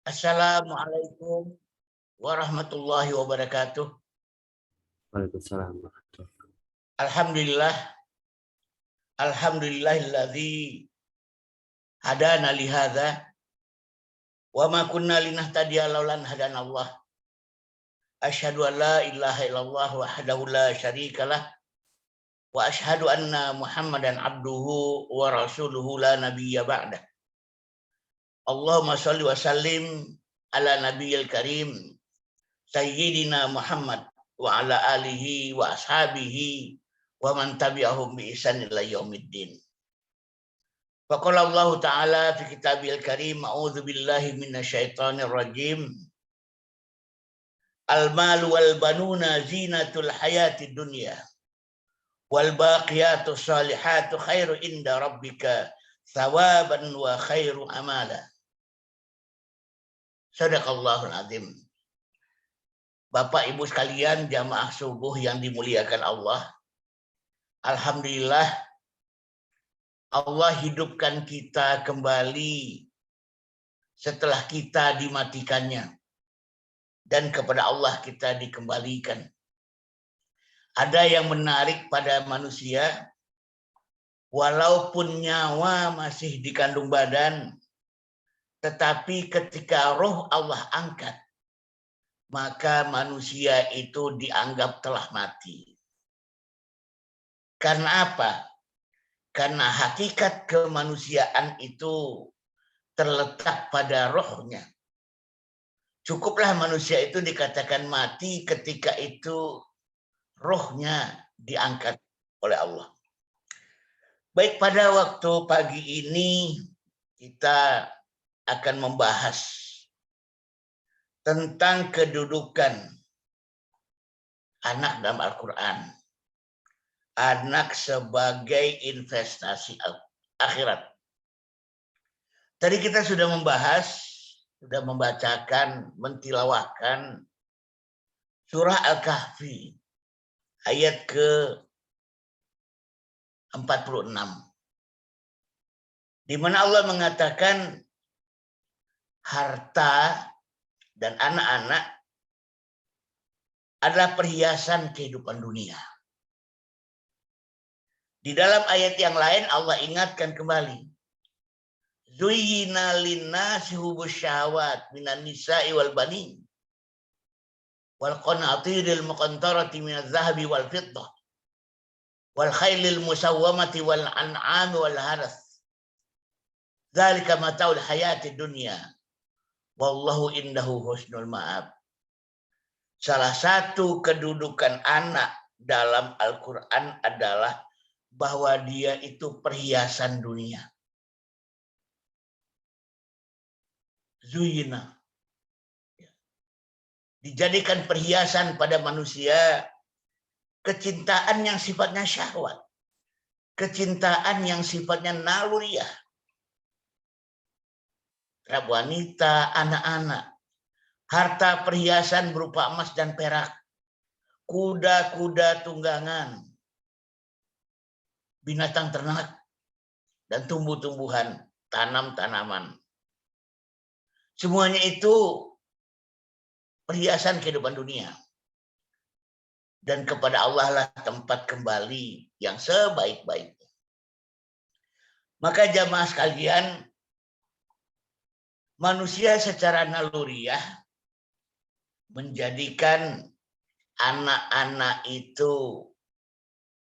Assalamualaikum warahmatullahi wabarakatuh. Waalaikumsalam. Alhamdulillah, alhamdulillahilladzi hadana li hadza wa ma kunna linahtadiya laulan hadanallah. Asyhadu an la ilaha illallah wahdahu la syarikalah wa asyhadu anna Muhammadan abduhu wa rasuluhu la nabiyya ba'dah. Allahumma shalli wa sallim ala nabiyil karim sayyidina Muhammad wa ala alihi wa ashabihi wa man tabi'ahum bi ihsan ila yaumiddin. Faqala Allah Ta'ala fi kitabil karim, a'udzu billahi minasyaitonir rajim. Al-malu wal banuna zinatul hayatid dunya wal baqiyatus salihatu khairu inda rabbika thawaban wa khairu amala. Shadaqallahul azim. Bapak Ibu sekalian, jamaah subuh yang dimuliakan Allah. Alhamdulillah, Allah hidupkan kita kembali setelah kita dimatikannya. Dan kepada Allah kita dikembalikan. Ada yang menarik pada manusia, walaupun nyawa masih dikandung badan, tetapi ketika roh Allah angkat, maka manusia itu dianggap telah mati. Karena apa? Karena hakikat kemanusiaan itu terletak pada rohnya. Cukuplah manusia itu dikatakan mati ketika itu rohnya diangkat oleh Allah. Baik, pada waktu pagi ini kita akan membahas tentang kedudukan anak dalam Al-Quran. Anak sebagai investasi akhirat. Tadi kita sudah membahas, sudah membacakan, mentilawahkan surah Al-Kahfi ayat ke-46. Di mana Allah mengatakan harta dan anak-anak adalah perhiasan kehidupan dunia. Di dalam ayat yang lain Allah ingatkan kembali. Zuyyina linnasi hubbus syahawat minan nisa'i wal banin wal qanatiril muqantarati minadh dhahabi wal fiddah wal khailil musawwamati wal an'ami wal harath. Dzalika mata'ul hayatid dunya. Wallahu indahu husnul ma'ab. Salah satu kedudukan anak dalam Al-Quran adalah bahwa dia itu perhiasan dunia. Zuyina. Dijadikan perhiasan pada manusia kecintaan yang sifatnya syahwat. Kecintaan yang sifatnya naluriah. Terhadap wanita, anak-anak. Harta perhiasan berupa emas dan perak. Kuda-kuda tunggangan. Binatang ternak. Dan tumbuh-tumbuhan, tanam-tanaman. Semuanya itu perhiasan kehidupan dunia. Dan kepada Allah lah tempat kembali yang sebaik-baiknya. Maka jamaah sekalian, manusia secara naluriah menjadikan anak-anak itu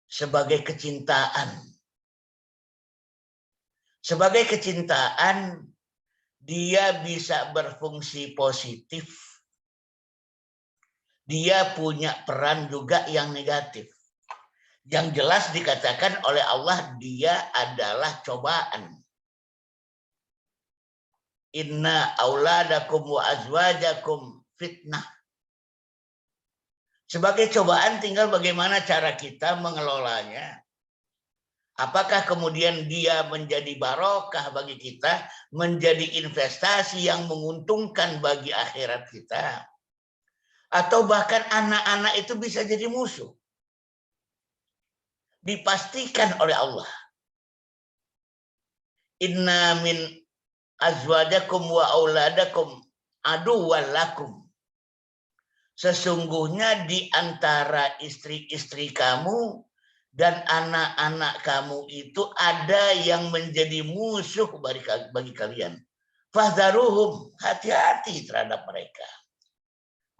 sebagai kecintaan. Sebagai kecintaan, dia bisa berfungsi positif. Dia punya peran juga yang negatif. Yang jelas dikatakan oleh Allah, dia adalah cobaan. Inna auladakum wa azwajakum fitnah. Sebagai cobaan, tinggal bagaimana cara kita mengelolanya. Apakah kemudian dia menjadi barokah bagi kita, menjadi investasi yang menguntungkan bagi akhirat kita, atau bahkan anak-anak itu bisa jadi musuh. Dipastikan oleh Allah. Inna min azwajakum wa auladakum aduwwal lakum. Sesungguhnya di antara istri-istri kamu dan anak-anak kamu itu ada yang menjadi musuh bagi kalian. Fahdharuhum, hati-hati terhadap mereka.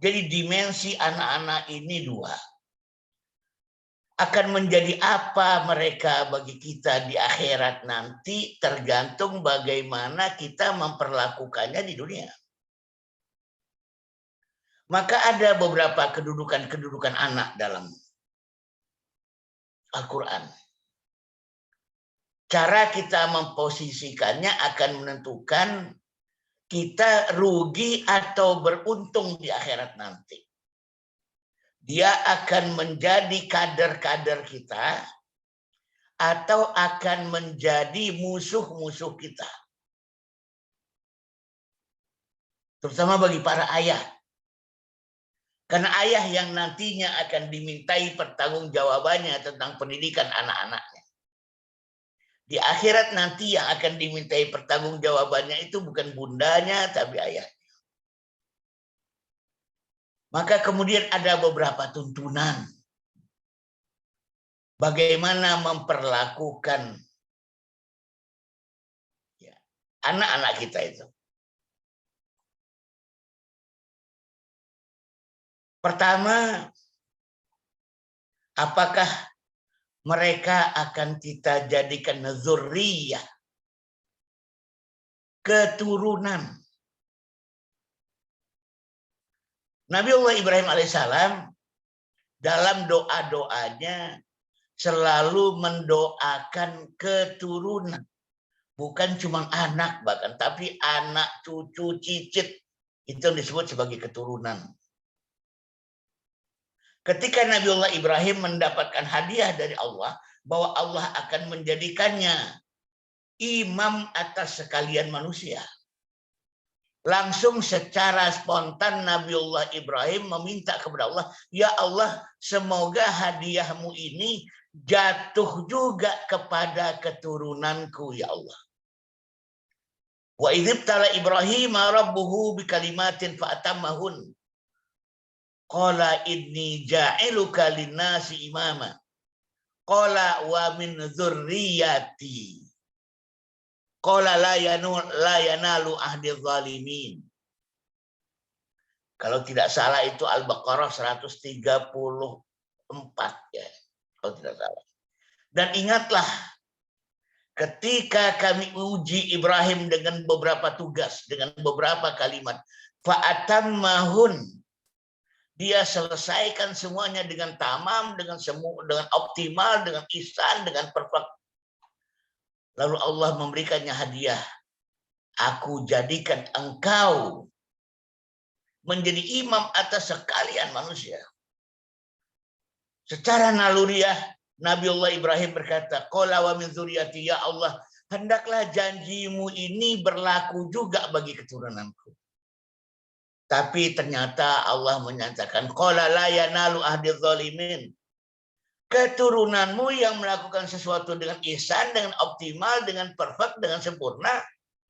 Jadi dimensi anak-anak ini dua. Akan menjadi apa mereka bagi kita di akhirat nanti tergantung bagaimana kita memperlakukannya di dunia. Maka ada beberapa kedudukan anak dalam Al-Quran. Cara kita memposisikannya akan menentukan kita rugi atau beruntung di akhirat nanti. Dia akan menjadi kader-kader kita atau akan menjadi musuh-musuh kita. Terutama bagi para ayah. Karena ayah yang nantinya akan dimintai pertanggungjawabannya tentang pendidikan anak-anaknya. Di akhirat nanti yang akan dimintai pertanggungjawabannya itu bukan bundanya, tapi ayahnya. Maka kemudian ada beberapa tuntunan. Bagaimana memperlakukan anak-anak kita itu. Pertama, apakah mereka akan kita jadikan zurriyah, keturunan. Nabiullah Ibrahim alaihissalam dalam doa-doanya selalu mendoakan keturunan. Bukan cuma anak bahkan, tapi anak, cucu, cicit. Itu yang disebut sebagai keturunan. Ketika Nabiullah Ibrahim mendapatkan hadiah dari Allah, bahwa Allah akan menjadikannya imam atas sekalian manusia. Langsung secara spontan Nabiullah Ibrahim meminta kepada Allah, ya Allah, semoga hadiahmu ini jatuh juga kepada keturunanku, ya Allah. Wa idzibtala Ibrahim rabbuhu bikalimatin fa'atammahun. Qala inni ja'iluka linnasi imama. Qala wa min dzurriyyati. Qala la yanalu ahdi zalimin. Kalau tidak salah itu Al-Baqarah 134 ya. Kalau tidak salah. Dan ingatlah ketika kami uji Ibrahim dengan beberapa tugas, dengan beberapa kalimat, fa'atammahun. Dia selesaikan semuanya dengan tamam, dengan optimal, dengan ihsan, dengan perfect. Lalu Allah memberikannya hadiah. Aku jadikan engkau menjadi imam atas sekalian manusia. Secara naluriah, Nabiullah Ibrahim berkata, Qala wa min dzurriyyati, ya Allah, hendaklah janjimu ini berlaku juga bagi keturunanku. Tapi ternyata Allah menyatakan, Qala la yanalu ahdi zalimin. Keturunanmu yang melakukan sesuatu dengan ihsan, dengan optimal, dengan perfect, dengan sempurna,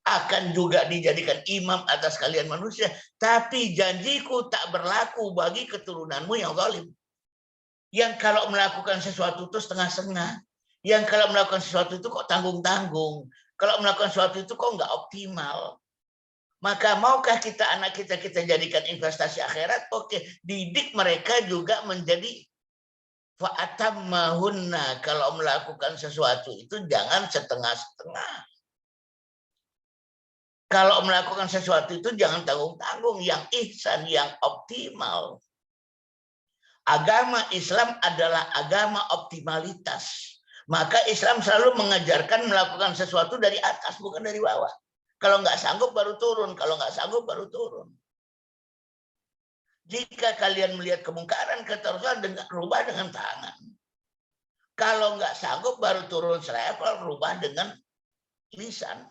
akan juga dijadikan imam atas kalian manusia. Tapi janjiku tak berlaku bagi keturunanmu yang zalim. Yang kalau melakukan sesuatu itu setengah-setengah. Yang kalau melakukan sesuatu itu kok tanggung-tanggung. Kalau melakukan sesuatu itu kok nggak optimal. Maka maukah kita anak kita jadikan investasi akhirat? Oke, didik mereka juga menjadi fa'atammahunna. Kalau melakukan sesuatu itu jangan setengah-setengah. Kalau melakukan sesuatu itu jangan tanggung-tanggung, yang ihsan, yang optimal. Agama Islam adalah agama optimalitas. Maka Islam selalu mengajarkan melakukan sesuatu dari atas, bukan dari bawah. Kalau nggak sanggup baru turun, kalau nggak sanggup baru turun. Jika kalian melihat kemungkaran, kata Rasulullah, rubah dengan tangan. Kalau nggak sanggup baru turun selevel, rubah dengan lisan.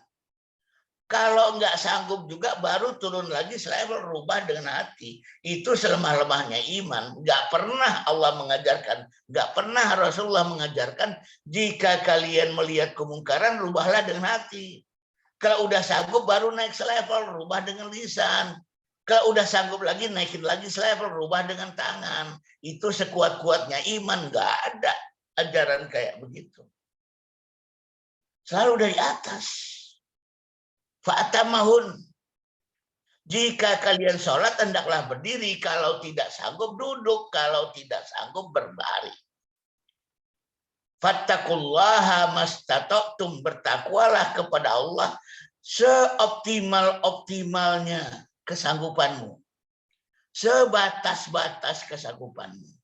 Kalau nggak sanggup juga baru turun lagi selevel, rubah dengan hati. Itu selemah-lemahnya iman. Nggak pernah Allah mengajarkan, nggak pernah Rasulullah mengajarkan, jika kalian melihat kemungkaran, rubahlah dengan hati. Kalau udah sanggup baru naik selevel, rubah dengan lisan. Kalau udah sanggup lagi, naikin lagi selevel, rubah dengan tangan. Itu sekuat-kuatnya iman, nggak ada ajaran kayak begitu. Selalu dari atas. Fa'atamahun. Jika kalian sholat, hendaklah berdiri. Kalau tidak sanggup, duduk. Kalau tidak sanggup, berbaring. Fattaqullaha mastata'tum. Bertakwalah kepada Allah seoptimal-optimalnya kesanggupanmu. Sebatas-batas kesanggupanmu.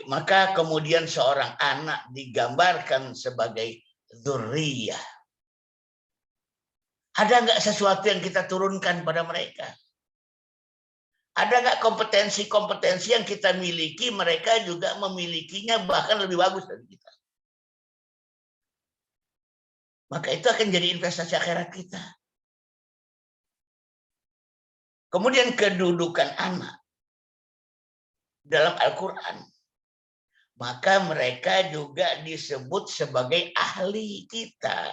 Maka kemudian seorang anak digambarkan sebagai dzurriyyah. Ada nggak sesuatu yang kita turunkan pada mereka? Ada nggak kompetensi-kompetensi yang kita miliki, mereka juga memilikinya bahkan lebih bagus dari kita. Maka itu akan jadi investasi akhirat kita. Kemudian kedudukan anak dalam Al-Quran. Maka mereka juga disebut sebagai ahli kita.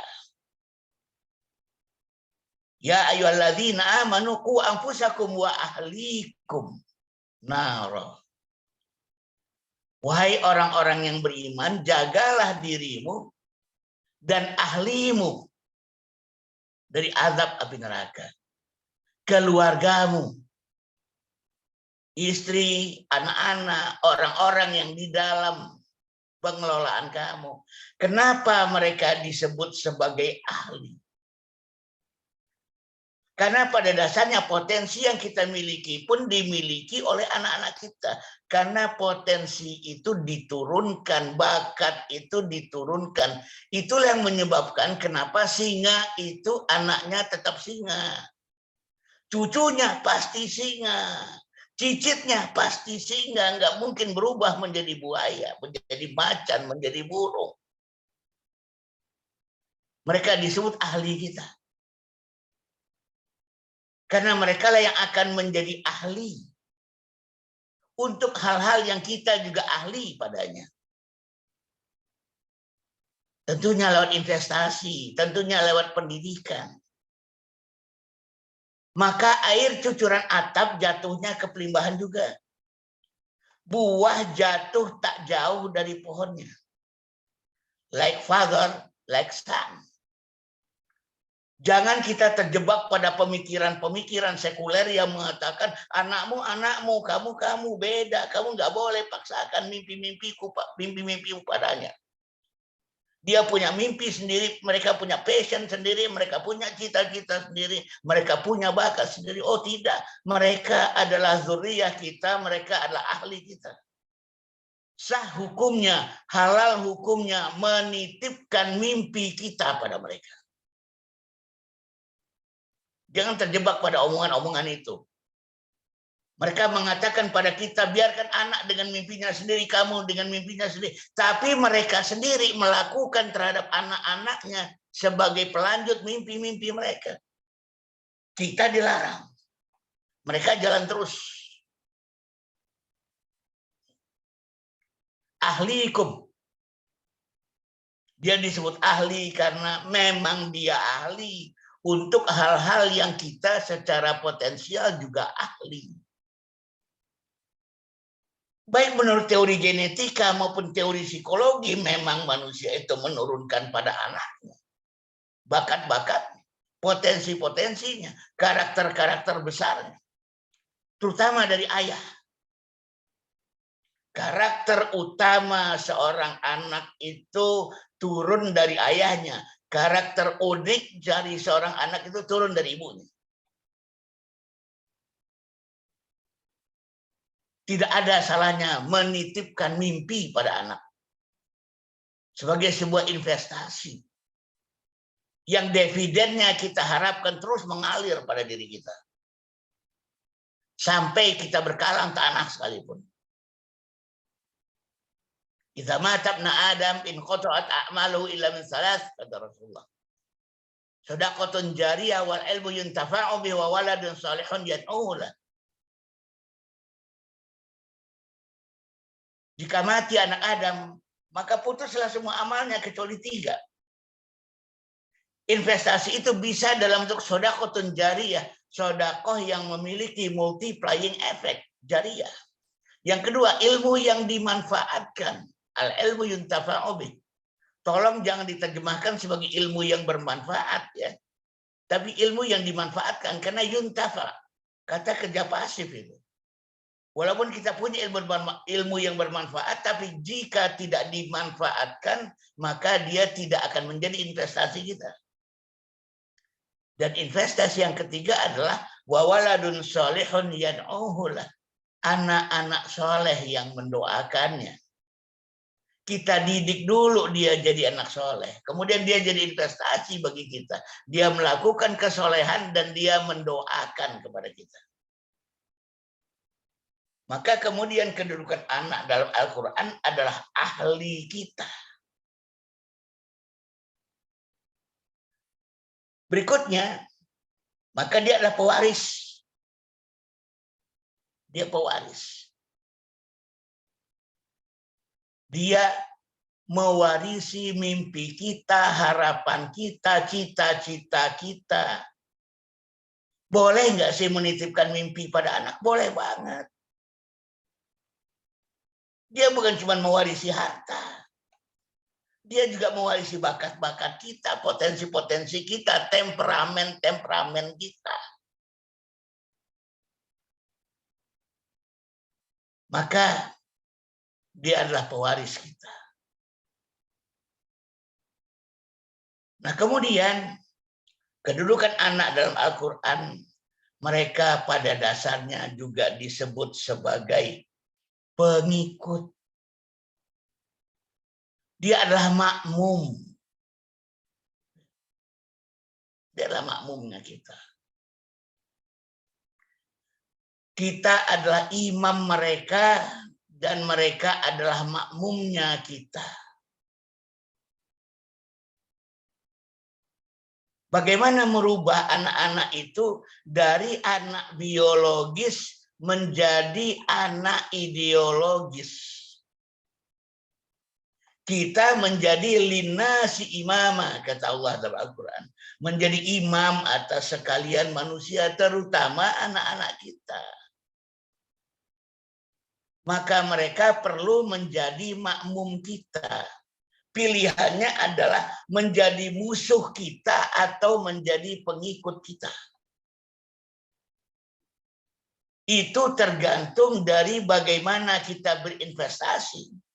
Ya ayyuhalladzina amanu qu anfusakum wa ahlikum nara. Wahai orang-orang yang beriman, jagalah dirimu dan ahlimu dari azab api neraka. Keluargamu, istri, anak-anak, orang-orang yang di dalam pengelolaan kamu. Kenapa mereka disebut sebagai ahli? Karena pada dasarnya potensi yang kita miliki pun dimiliki oleh anak-anak kita. Karena potensi itu diturunkan, bakat itu diturunkan. Itulah yang menyebabkan kenapa singa itu anaknya tetap singa. Cucunya pasti singa. Cicitnya pasti singa. Nggak mungkin berubah menjadi buaya, menjadi macan, menjadi burung. Mereka disebut ahli kita. Karena mereka lah yang akan menjadi ahli untuk hal-hal yang kita juga ahli padanya. Tentunya lewat investasi, tentunya lewat pendidikan. Maka air cucuran atap jatuhnya ke pelimbahan juga. Buah jatuh tak jauh dari pohonnya. Like father, like son. Jangan kita terjebak pada pemikiran-pemikiran sekuler yang mengatakan anakmu, kamu beda, kamu nggak boleh paksakan mimpi-mimpiku, mimpi-mimpimu padanya. Dia punya mimpi sendiri, mereka punya passion sendiri, mereka punya cita-cita sendiri, mereka punya bakat sendiri. Oh tidak, mereka adalah dzurriyyah kita, mereka adalah ahli kita. Sah hukumnya, halal hukumnya menitipkan mimpi kita pada mereka. Jangan terjebak pada omongan-omongan itu. Mereka mengatakan pada kita, biarkan anak dengan mimpinya sendiri, kamu dengan mimpinya sendiri. Tapi mereka sendiri melakukan terhadap anak-anaknya sebagai pelanjut mimpi-mimpi mereka. Kita dilarang. Mereka jalan terus. Ahlikum. Dia disebut ahli karena memang dia ahli. Untuk hal-hal yang kita secara potensial juga ahli. Baik menurut teori genetika maupun teori psikologi, memang manusia itu menurunkan pada anaknya. Bakat-bakatnya, potensi-potensinya, karakter-karakter besarnya. Terutama dari ayah. Karakter utama seorang anak itu turun dari ayahnya. Karakter unik dari seorang anak itu turun dari ibunya. Tidak ada salahnya menitipkan mimpi pada anak. Sebagai sebuah investasi. Yang dividennya kita harapkan terus mengalir pada diri kita. Sampai kita berkalang tanah sekalipun. Idza mata ibnu Adam in qata'at a'maluhu illa min salas, kata Rasulullah. Shadaqatun jariyah wal ilmu yuntafa'u bihi wa waladun salihun yad'uhu lah. Jika mati anak Adam, maka putuslah semua amalnya kecuali 3. Investasi itu bisa dalam bentuk sedekahun jariyah, sedekah yang memiliki multiplying effect jariyah. Yang kedua, ilmu yang dimanfaatkan, al ilmu yuntafa'u bih. Tolong jangan diterjemahkan sebagai ilmu yang bermanfaat ya. Tapi ilmu yang dimanfaatkan karena yuntafa. Kata kerja pasif itu. Walaupun kita punya ilmu yang bermanfaat, tapi jika tidak dimanfaatkan, maka dia tidak akan menjadi investasi kita. Dan investasi yang ketiga adalah wawaladun solihun yad'uhulah. Anak-anak soleh yang mendoakannya. Kita didik dulu dia jadi anak soleh. Kemudian dia jadi investasi bagi kita. Dia melakukan kesolehan dan dia mendoakan kepada kita. Maka kemudian kedudukan anak dalam Al-Quran adalah ahli kita. Berikutnya, maka dia adalah pewaris. Dia pewaris. Dia mewarisi mimpi kita, harapan kita, cita-cita kita. Boleh nggak sih menitipkan mimpi pada anak? Boleh banget. Dia bukan cuma mewarisi harta. Dia juga mewarisi bakat-bakat kita, potensi-potensi kita, temperamen kita. Maka dia adalah pewaris kita. Nah, kemudian kedudukan anak dalam Al-Quran, mereka pada dasarnya juga disebut sebagai pengikut. Dia adalah makmum. Dia adalah makmumnya kita. Kita adalah imam mereka dan mereka adalah makmumnya kita. Bagaimana merubah anak-anak itu dari anak biologis menjadi anak ideologis? Kita menjadi linasi imama, kata Allah dalam Al-Quran. Menjadi imam atas sekalian manusia, terutama anak-anak kita. Maka mereka perlu menjadi makmum kita. Pilihannya adalah menjadi musuh kita atau menjadi pengikut kita. Itu tergantung dari bagaimana kita berinvestasi.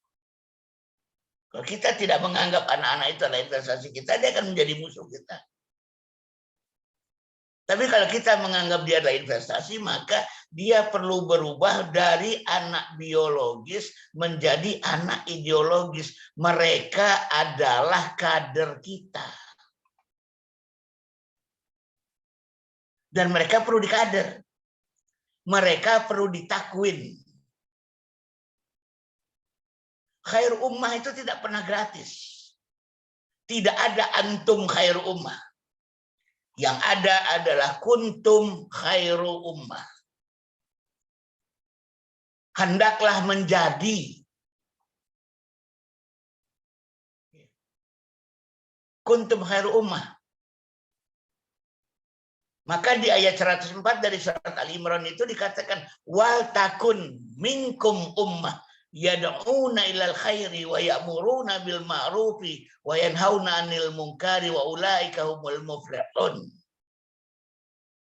Kalau kita tidak menganggap anak-anak itu adalah investasi kita, dia akan menjadi musuh kita. Tapi kalau kita menganggap dia adalah investasi, maka dia perlu berubah dari anak biologis menjadi anak ideologis. Mereka adalah kader kita. Dan mereka perlu dikader. Mereka perlu ditakwin. Khair ummah itu tidak pernah gratis. Tidak ada antum khair ummah. Yang ada adalah kuntum khairu ummah. Hendaklah menjadi. Kuntum khairu ummah. Maka di ayat 104 dari surat Al-Imran itu dikatakan wal takun minkum ummah yad'una ilal khairi wa ya'muruna bil ma'rufi wa yanhauna 'anil munkari wa ulaika humul muflihun.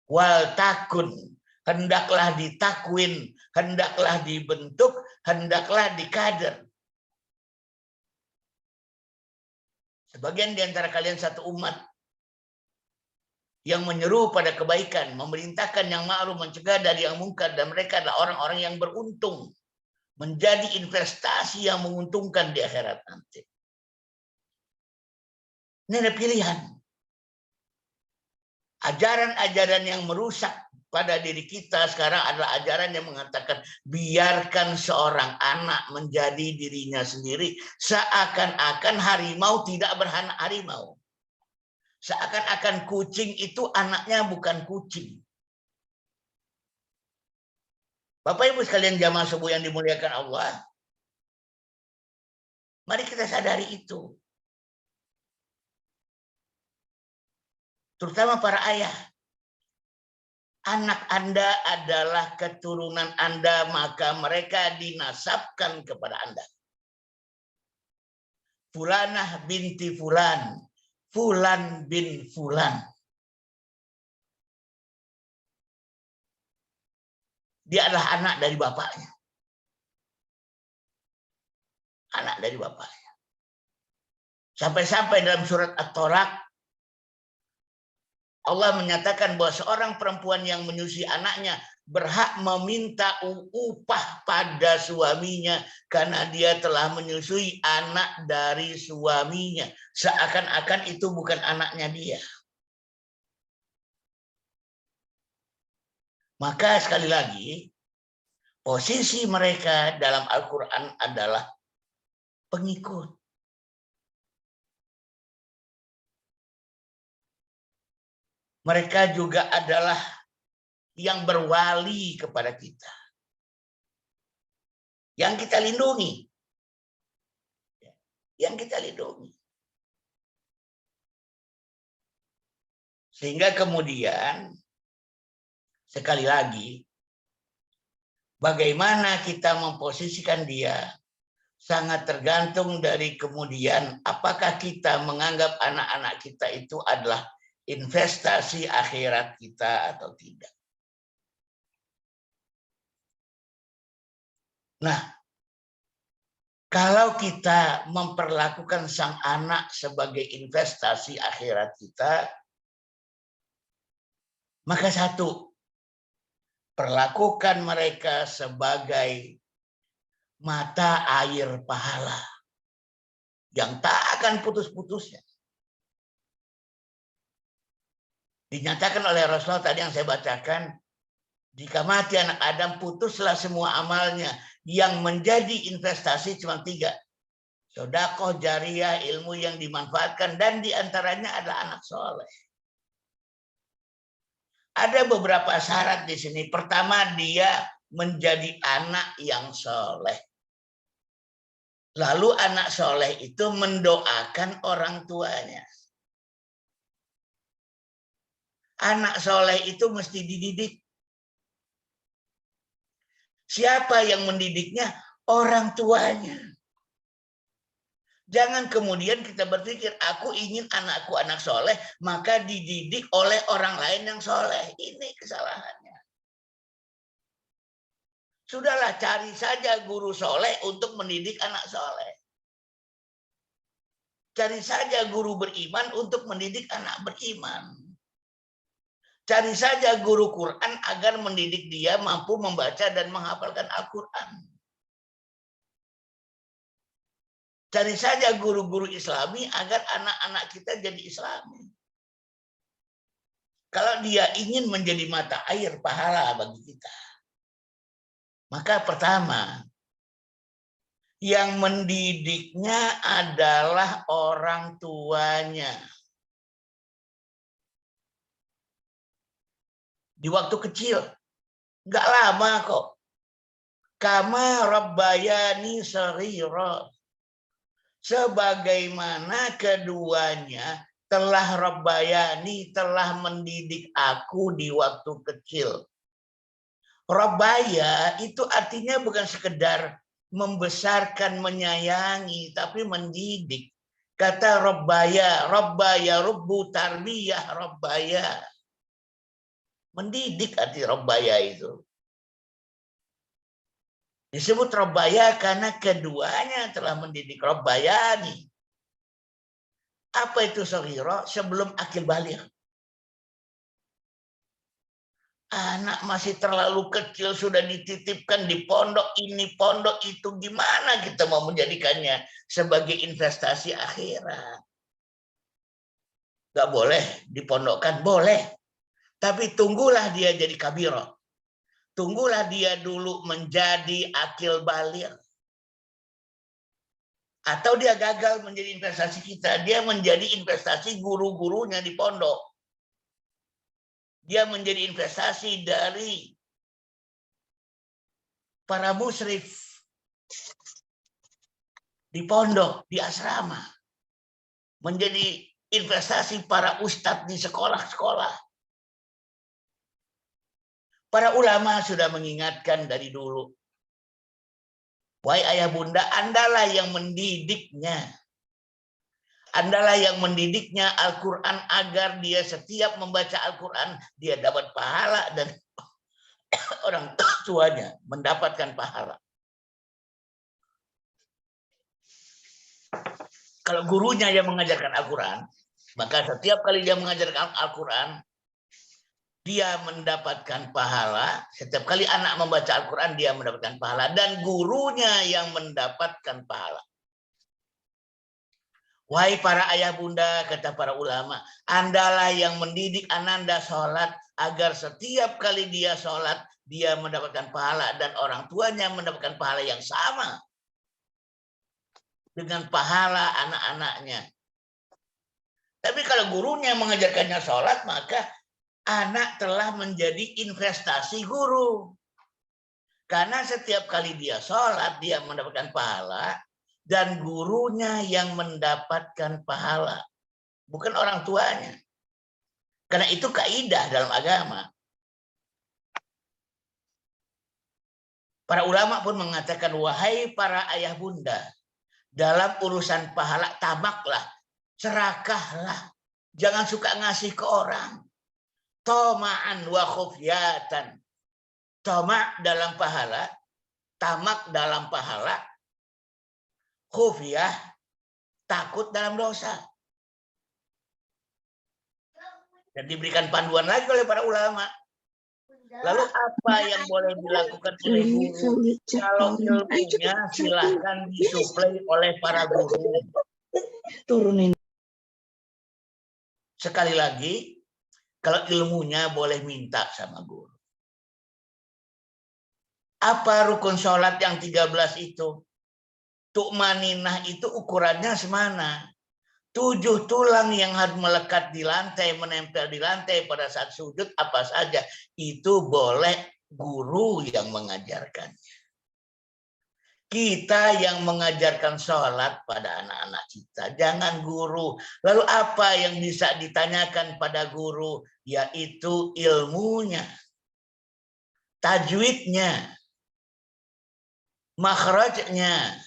Wal takun, hendaklah ditakwin, hendaklah dibentuk, hendaklah dikader. Sebagian di antara kalian satu umat yang menyeru pada kebaikan, memerintahkan yang ma'ruf, mencegah dari yang mungkar, dan mereka adalah orang-orang yang beruntung. Menjadi investasi yang menguntungkan di akhirat nanti. Ini ada pilihan. Ajaran-ajaran yang merusak pada diri kita sekarang adalah ajaran yang mengatakan biarkan seorang anak menjadi dirinya sendiri. Seakan-akan harimau tidak beranak harimau. Seakan-akan kucing itu anaknya bukan kucing. Bapak Ibu sekalian jamaah subuh yang dimuliakan Allah. Mari kita sadari itu. terutama para ayah. Anak Anda adalah keturunan Anda, maka mereka dinasabkan kepada Anda. Fulanah binti Fulan, Fulan bin Fulan. Dia adalah anak dari bapaknya. Anak dari bapaknya. Sampai-sampai dalam surat At-Tolak, Allah menyatakan bahwa seorang perempuan yang menyusui anaknya berhak meminta upah pada suaminya karena dia telah menyusui anak dari suaminya. Seakan-akan itu bukan anaknya dia. Maka sekali lagi, posisi mereka dalam Al-Quran adalah pengikut. Mereka juga adalah yang berwali kepada kita. Yang kita lindungi. Yang kita lindungi. Sehingga kemudian, sekali lagi, bagaimana kita memposisikan dia sangat tergantung dari kemudian apakah kita menganggap anak-anak kita itu adalah investasi akhirat kita atau tidak. Nah, kalau kita memperlakukan sang anak sebagai investasi akhirat kita, maka satu, perlakukan mereka sebagai mata air pahala yang tak akan putus-putusnya. Dinyatakan oleh Rasulullah tadi yang saya bacakan, jika mati anak Adam, putuslah semua amalnya. Yang menjadi investasi cuma 3. Sedekah jariah, ilmu yang dimanfaatkan, dan diantaranya adalah anak soleh. Ada beberapa syarat di sini. Pertama, dia menjadi anak yang soleh. Lalu anak soleh itu mendoakan orang tuanya. Anak soleh itu mesti dididik. Siapa yang mendidiknya? Orang tuanya. Jangan kemudian kita berpikir, aku ingin anakku anak soleh, maka dididik oleh orang lain yang soleh. Ini kesalahannya. Sudahlah, cari saja guru soleh untuk mendidik anak soleh. Cari saja guru beriman untuk mendidik anak beriman. Cari saja guru Quran agar mendidik dia mampu membaca dan menghafalkan Al-Quran. Cari saja guru-guru Islami agar anak-anak kita jadi Islami. Kalau dia ingin menjadi mata air pahala bagi kita, maka pertama, yang mendidiknya adalah orang tuanya. Di waktu kecil, nggak lama kok. Kama rabbayani shaghira. Sebagaimana keduanya telah rabbayani, telah mendidik aku di waktu kecil. Rabbaya itu artinya bukan sekedar membesarkan, menyayangi, tapi mendidik. Kata rabbaya, rabbaya rubbu tarbiyah rabbaya. Mendidik arti rabbaya itu. Disebut rabbaya karena keduanya telah mendidik. Rabbayani. Apa itu shaghira? Sebelum akil baligh. Anak masih terlalu kecil sudah dititipkan di pondok ini, pondok itu. Gimana kita mau menjadikannya sebagai investasi akhirat? Gak boleh dipondokkan, boleh. Tapi tunggulah dia jadi kabiro. Tunggulah dia dulu menjadi akil baligh. Atau dia gagal menjadi investasi kita. Dia menjadi investasi guru-gurunya di pondok. Dia menjadi investasi dari para musyrif di pondok, di asrama. Menjadi investasi para ustadz di sekolah-sekolah. Para ulama sudah mengingatkan dari dulu. Wahai ayah bunda, Andalah yang mendidiknya. Andalah yang mendidiknya Al-Quran agar dia setiap membaca Al-Quran, dia dapat pahala dan orang tuanya mendapatkan pahala. Kalau gurunya yang mengajarkan Al-Quran, maka setiap kali dia mengajarkan Al-Quran, dia mendapatkan pahala. Setiap kali anak membaca Al-Quran, dia mendapatkan pahala. Dan gurunya yang mendapatkan pahala. Wahai para ayah bunda, kata para ulama, Andalah yang mendidik ananda sholat, agar setiap kali dia sholat, dia mendapatkan pahala. Dan orang tuanya mendapatkan pahala yang sama dengan pahala anak-anaknya. Tapi kalau gurunya mengajarkannya sholat, maka anak telah menjadi investasi guru. Karena setiap kali dia sholat, dia mendapatkan pahala, dan gurunya yang mendapatkan pahala. Bukan orang tuanya. Karena itu kaidah dalam agama. Para ulama pun mengatakan, wahai para ayah bunda, dalam urusan pahala tamaklah, serakahlah. Jangan suka ngasih ke orang. Toma'an wa khufyatan. Toma' dalam pahala, tamak dalam pahala, khufyah, takut dalam dosa. Dan diberikan panduan lagi oleh para ulama. Lalu apa yang boleh dilakukan oleh guru? Kalau ilmunya silahkan disuplai oleh para guru. Turunin. Sekali lagi, kalau ilmunya boleh minta sama guru. Apa rukun sholat yang 13 itu? Tu'maninah itu ukurannya semana? 7 tulang yang harus melekat di lantai, menempel di lantai pada saat sujud, apa saja. Itu boleh guru yang mengajarkannya. Kita yang mengajarkan sholat pada anak-anak kita. Jangan guru. Lalu apa yang bisa ditanyakan pada guru? Yaitu ilmunya. Tajwidnya. Makhrajnya,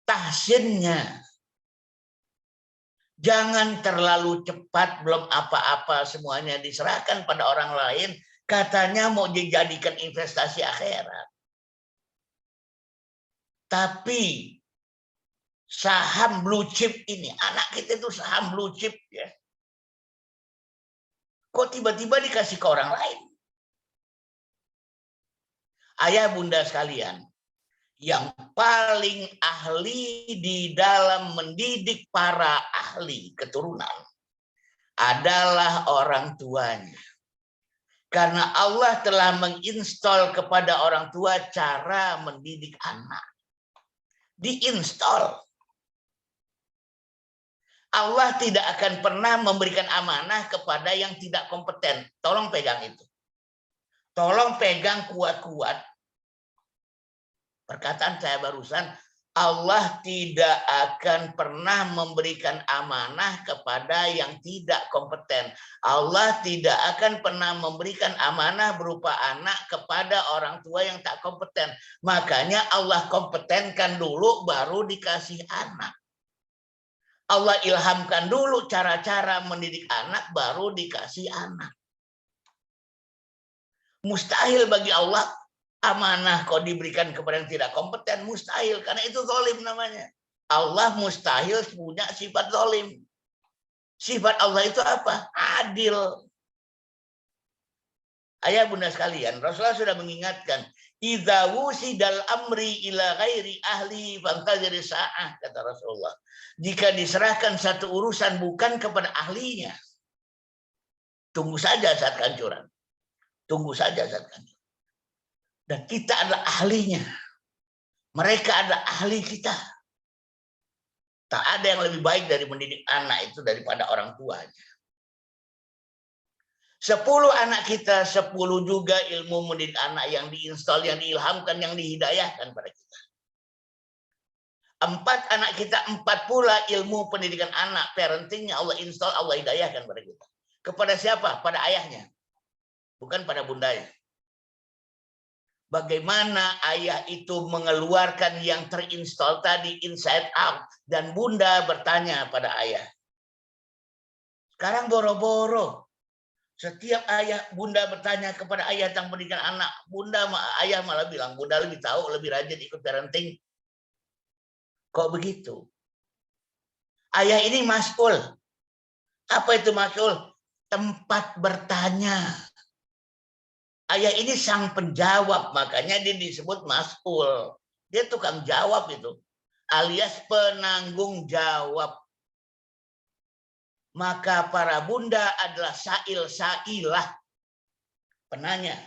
tahsinnya. Jangan terlalu cepat, belum apa-apa semuanya diserahkan pada orang lain, katanya mau dijadikan investasi akhirat. Tapi saham blue chip ini, anak kita itu saham blue chip ya. Kok tiba-tiba dikasih ke orang lain? Ayah bunda sekalian, yang paling ahli di dalam mendidik para ahli keturunan adalah orang tuanya. Karena Allah telah menginstall kepada orang tua cara mendidik anak. Diinstall. Allah tidak akan pernah memberikan amanah kepada yang tidak kompeten. Tolong pegang itu. Tolong pegang kuat-kuat. Perkataan saya barusan, Allah tidak akan pernah memberikan amanah kepada yang tidak kompeten. Allah tidak akan pernah memberikan amanah berupa anak kepada orang tua yang tak kompeten. Makanya Allah kompetenkan dulu baru dikasih anak. Allah ilhamkan dulu cara-cara mendidik anak baru dikasih anak. Mustahil bagi Allah amanah kok diberikan kepada yang tidak kompeten, mustahil, karena itu zalim namanya. Allah mustahil punya sifat zalim. Sifat Allah itu apa? Adil. Ayah bunda sekalian, Rasulullah sudah mengingatkan, idza wusidal amri ila ghairi ahli fantazir sa'ah, kata Rasulullah. Jika diserahkan satu urusan bukan kepada ahlinya, tunggu saja saat kehancuran. Tunggu saja saat kehancuran. Dan kita adalah ahlinya. Mereka adalah ahli kita. Tak ada yang lebih baik dari mendidik anak itu daripada orang tuanya. 10 anak kita, 10 juga ilmu mendidik anak yang diinstal, yang diilhamkan, yang dihidayahkan pada kita. Anak kita, 4 pula ilmu pendidikan anak, parentingnya Allah install, Allah hidayahkan pada kita. Kepada siapa? Pada ayahnya, bukan pada bundanya. Bagaimana ayah itu mengeluarkan yang terinstall tadi inside out, dan bunda bertanya pada ayah. Sekarang boro-boro setiap ayah bunda bertanya kepada ayah tentang pendidikan anak, ayah malah bilang bunda lebih tahu, lebih rajin ikut parenting. Kok begitu? Ayah ini mas'ul. Apa itu mas'ul? Tempat bertanya. Ayah ini sang penjawab, makanya dia disebut mas'ul. Dia tukang jawab itu, alias penanggung jawab. Maka para bunda adalah sa'il-sa'ilah, penanya.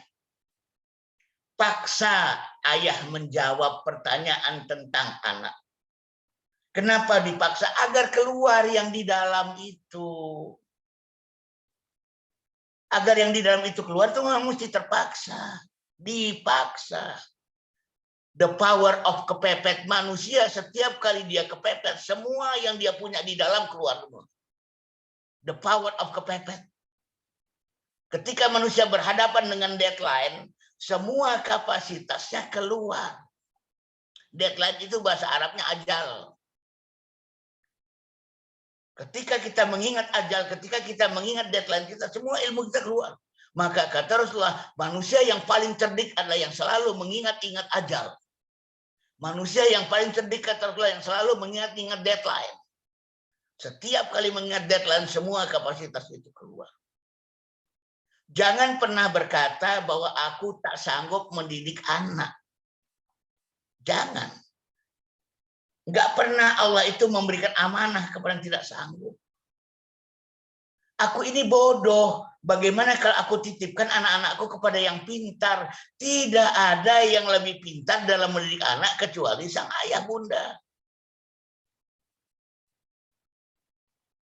Paksa ayah menjawab pertanyaan tentang anak. Kenapa dipaksa? Agar keluar yang di dalam itu. Agar yang di dalam itu keluar itu mesti terpaksa, dipaksa. The power of kepepet manusia, setiap kali dia kepepet, semua yang dia punya di dalam keluar semua. The power of kepepet. Ketika manusia berhadapan dengan deadline, semua kapasitasnya keluar. Deadline itu bahasa Arabnya ajal. Ketika kita mengingat ajal, ketika kita mengingat deadline kita, semua ilmu kita keluar. Maka kata Rasulullah, manusia yang paling cerdik adalah yang selalu mengingat-ingat ajal. Manusia yang paling cerdik kata Rasulullah yang selalu mengingat-ingat deadline. Setiap kali mengingat deadline, semua kapasitas itu keluar. Jangan pernah berkata bahwa aku tak sanggup mendidik anak. Jangan. Enggak pernah Allah itu memberikan amanah kepada yang tidak sanggup. Aku ini bodoh. Bagaimana kalau aku titipkan anak-anakku kepada yang pintar? Tidak ada yang lebih pintar dalam mendidik anak kecuali sang ayah bunda.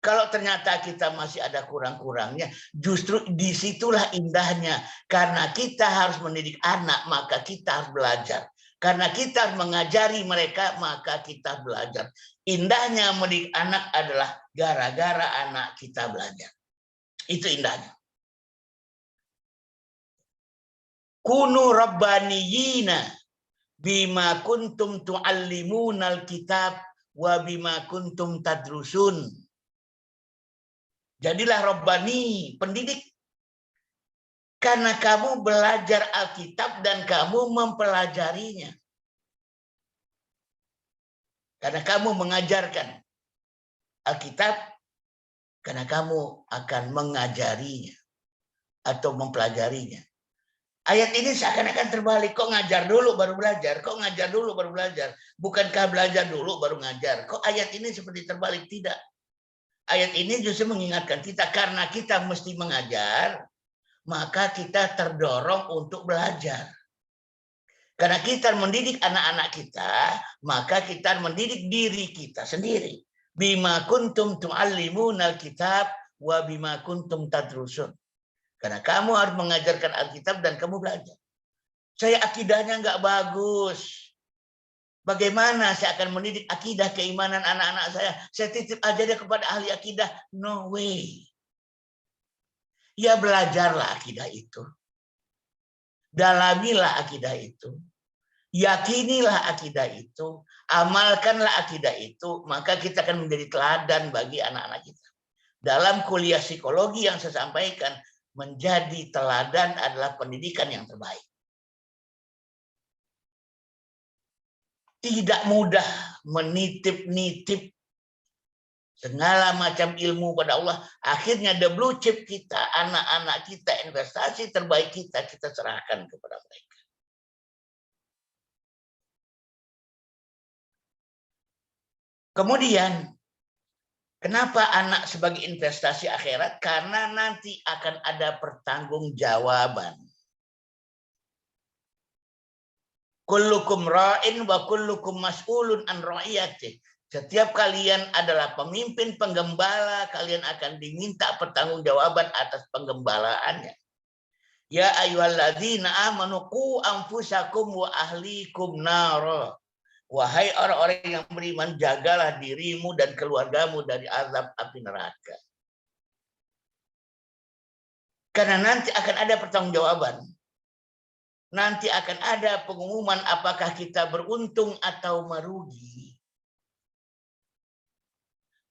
Kalau ternyata kita masih ada kurang-kurangnya, justru disitulah indahnya. Karena kita harus mendidik anak, maka kita harus belajar. Karena kita harus mengajari mereka, maka kita belajar. Indahnya mendidik anak adalah gara-gara anak kita belajar. Itu indahnya. Kunu rabbaniyina bima kuntum tu'allimunal kitab wa bima kuntum tadrusun. Jadilah Rabbani, pendidik. Karena kamu belajar Alkitab dan kamu mempelajarinya. Karena kamu mengajarkan Alkitab, karena kamu akan mengajarinya atau mempelajarinya. Ayat ini seakan-akan terbalik. Kok ngajar dulu baru belajar? Kok ngajar dulu baru belajar? Bukankah belajar dulu baru ngajar? Kok ayat ini seperti terbalik? Tidak. Ayat ini justru mengingatkan kita, karena kita mesti mengajar, maka kita terdorong untuk belajar. Karena kita mendidik anak-anak kita, maka kita mendidik diri kita sendiri. Bima kuntum tu'allimunal kitab wa bima kuntum tadrusun. Karena kamu harus mengajarkan Alkitab dan kamu belajar. Saya akidahnya nggak bagus. Bagaimana saya akan mendidik akidah keimanan anak-anak saya? Saya titip aja dia kepada ahli akidah. No way. Ya belajarlah akidah itu. Dalamilah akidah itu. Yakinilah akidah itu. Amalkanlah akidah itu. Maka kita akan menjadi teladan bagi anak-anak kita. Dalam kuliah psikologi yang saya sampaikan, menjadi teladan adalah pendidikan yang terbaik. Tidak mudah menitip-nitip segala macam ilmu pada Allah. Akhirnya the blue chip kita, anak-anak kita, investasi terbaik kita serahkan kepada mereka. Kemudian, kenapa anak sebagai investasi akhirat? Karena nanti akan ada pertanggungjawaban. Kullukum ra'in wa kullukum mas'ulun an ra'iyatih. Setiap kalian adalah pemimpin penggembala, kalian akan diminta pertanggungjawaban atas penggembalaannya. Ya ayyuhalladzina amanu qu anfusakum wa ahlikum nar. Wahai orang-orang yang beriman, jagalah dirimu dan keluargamu dari azab api neraka. Karena nanti akan ada pertanggungjawaban. Nanti akan ada pengumuman apakah kita beruntung atau merugi.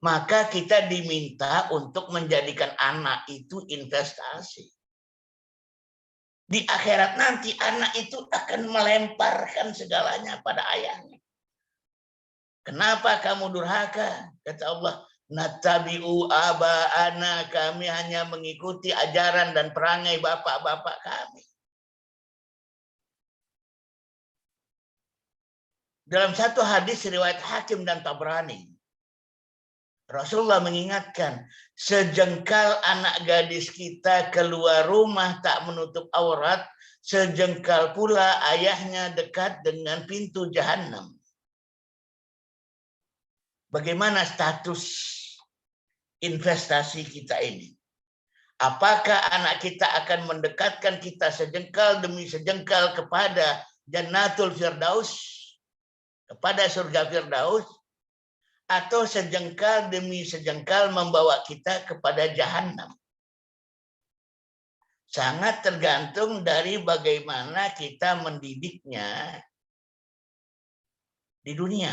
Maka kita diminta untuk menjadikan anak itu investasi. Di akhirat nanti anak itu akan melemparkan segalanya pada ayahnya. Kenapa kamu durhaka? Kata Allah, natabi'u aba'ana, kami hanya mengikuti ajaran dan perangai bapak-bapak kami. Dalam satu hadis riwayat Hakim dan Tabrani, Rasulullah mengingatkan, sejengkal anak gadis kita keluar rumah tak menutup aurat, sejengkal pula ayahnya dekat dengan pintu jahanam. Bagaimana status investasi kita ini? Apakah anak kita akan mendekatkan kita sejengkal demi sejengkal kepada Jannatul Firdaus, kepada surga Firdaus, atau sejengkal demi sejengkal membawa kita kepada jahanam? Sangat tergantung dari bagaimana kita mendidiknya di dunia.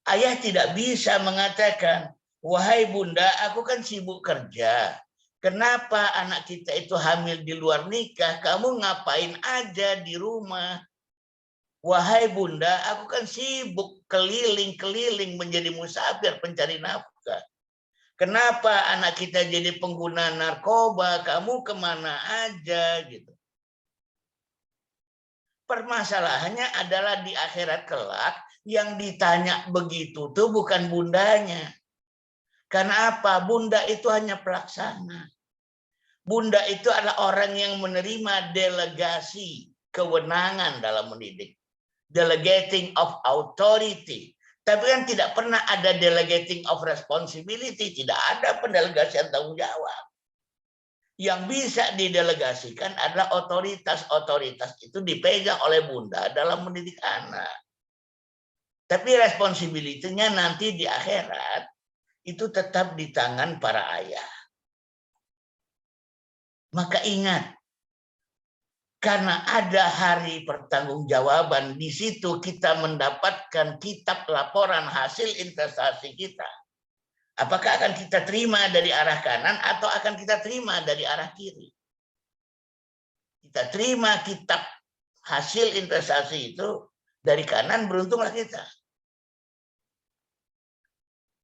Ayah tidak bisa mengatakan, wahai bunda, aku kan sibuk kerja. Kenapa anak kita itu hamil di luar nikah? Kamu ngapain aja di rumah? Wahai bunda, aku kan sibuk keliling-keliling menjadi musafir pencari nafkah. Kenapa anak kita jadi pengguna narkoba? Kamu kemana aja gitu. Permasalahannya adalah di akhirat kelak yang ditanya begitu tuh bukan bundanya. Karena apa? Bunda itu hanya pelaksana. Bunda itu adalah orang yang menerima delegasi kewenangan dalam mendidik. Delegating of authority. Tapi kan tidak pernah ada delegating of responsibility. Tidak ada pendelegasian tanggung jawab. Yang bisa didelegasikan adalah otoritas-otoritas itu dipegang oleh bunda dalam mendidik anak. Tapi responsibility-nya nanti di akhirat itu tetap di tangan para ayah. Maka ingat, karena ada hari pertanggungjawaban, di situ kita mendapatkan kitab laporan hasil investasi kita. Apakah akan kita terima dari arah kanan atau akan kita terima dari arah kiri? Kita terima kitab hasil investasi itu dari kanan, beruntunglah kita.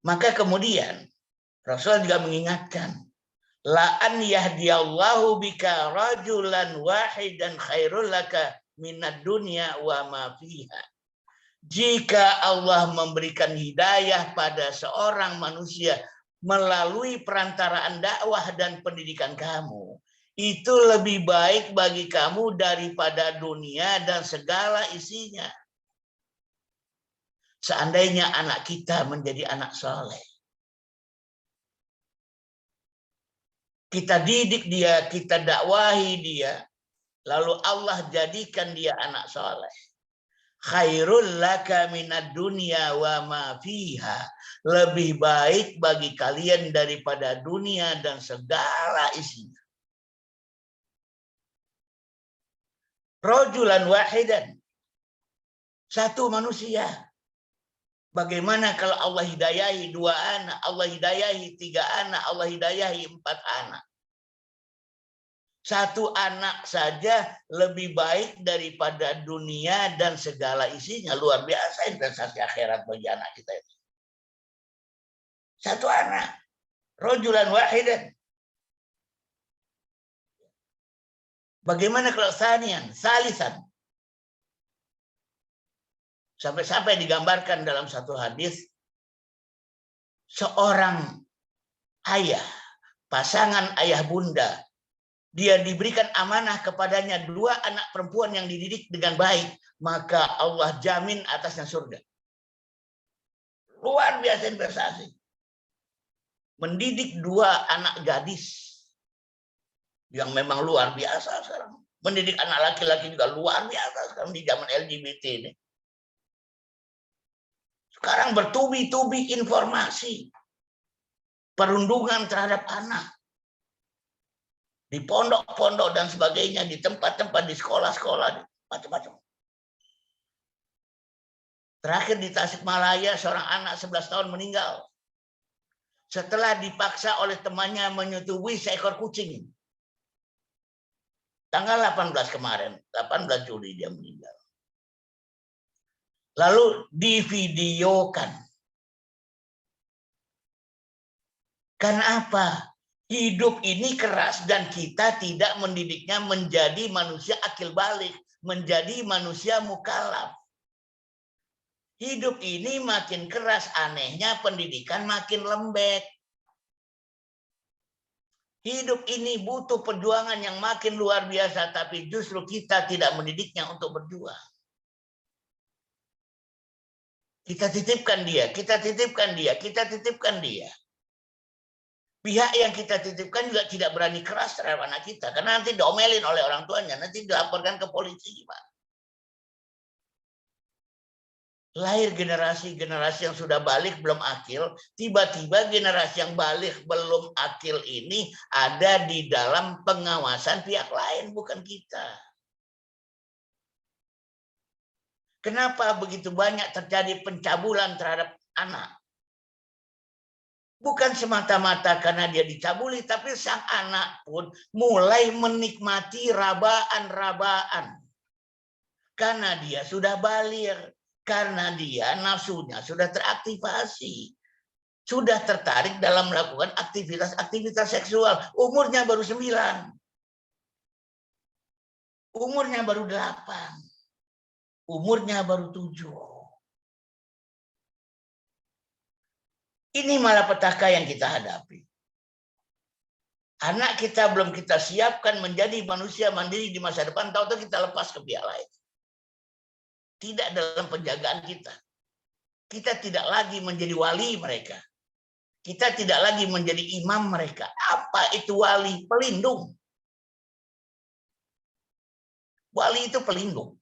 Maka kemudian Rasul juga mengingatkan, la an yahdiyallahu bika rajulan wahidan khairul laka minad dunya wa ma fiha. Jika Allah memberikan hidayah pada seorang manusia melalui perantaraan dakwah dan pendidikan kamu, itu lebih baik bagi kamu daripada dunia dan segala isinya. Seandainya anak kita menjadi anak soleh, kita didik dia, kita dakwahi dia, lalu Allah jadikan dia anak soleh. Khairul laka minad dunya wa ma fiha. Lebih baik bagi kalian daripada dunia dan segala isinya. Rajulan wahidan. Satu manusia. Bagaimana kalau Allah hidayahi 2 anak, Allah hidayahi 3 anak, Allah hidayahi 4 anak. 1 anak saja lebih baik daripada dunia dan segala isinya. Luar biasa investasi akhirat bagi anak kita itu. 1 anak. Rajulan wahidan. Bagaimana kalau salisan? Sampai-sampai digambarkan dalam satu hadis, seorang ayah, pasangan ayah bunda, dia diberikan amanah kepadanya 2 anak perempuan yang dididik dengan baik, maka Allah jamin atasnya surga. Luar biasa investasi. Mendidik 2 anak gadis yang memang luar biasa sekarang. Mendidik anak laki-laki juga luar biasa sekarang di zaman LGBT ini. Sekarang bertubi-tubi informasi perundungan terhadap anak. Di pondok-pondok dan sebagainya, di tempat-tempat, di sekolah-sekolah, macam-macam. Terakhir di Tasikmalaya, seorang anak 11 tahun meninggal setelah dipaksa oleh temannya menyetubui seekor kucing. Tanggal 18 kemarin, 18 Juli dia meninggal. Lalu divideokan. Karena apa? Hidup ini keras dan kita tidak mendidiknya menjadi manusia akil balik, menjadi manusia mukallaf. Hidup ini makin keras, anehnya pendidikan makin lembek. Hidup ini butuh perjuangan yang makin luar biasa, tapi justru kita tidak mendidiknya untuk berjuang. Kita titipkan dia, kita titipkan dia, kita titipkan dia. Pihak yang kita titipkan juga tidak berani keras terhadap anak kita, karena nanti diomelin oleh orang tuanya, nanti dilaporkan ke polisi gimana. Lahir generasi-generasi yang sudah balik belum akil, tiba-tiba generasi yang balik belum akil ini ada di dalam pengawasan pihak lain, bukan kita. Kenapa begitu banyak terjadi pencabulan terhadap anak? Bukan semata-mata karena dia dicabuli, tapi sang anak pun mulai menikmati rabaan-rabaan. Karena dia sudah baligh, karena dia nafsunya sudah teraktivasi. Sudah tertarik dalam melakukan aktivitas-aktivitas seksual. Umurnya baru 9. Umurnya baru 8. Umurnya baru 7. Ini malapetaka yang kita hadapi. Anak kita belum kita siapkan menjadi manusia mandiri di masa depan, tahu-tahu kita lepas ke pihak lain. Tidak dalam penjagaan kita. Kita tidak lagi menjadi wali mereka. Kita tidak lagi menjadi imam mereka. Apa itu wali? Pelindung. Wali itu pelindung.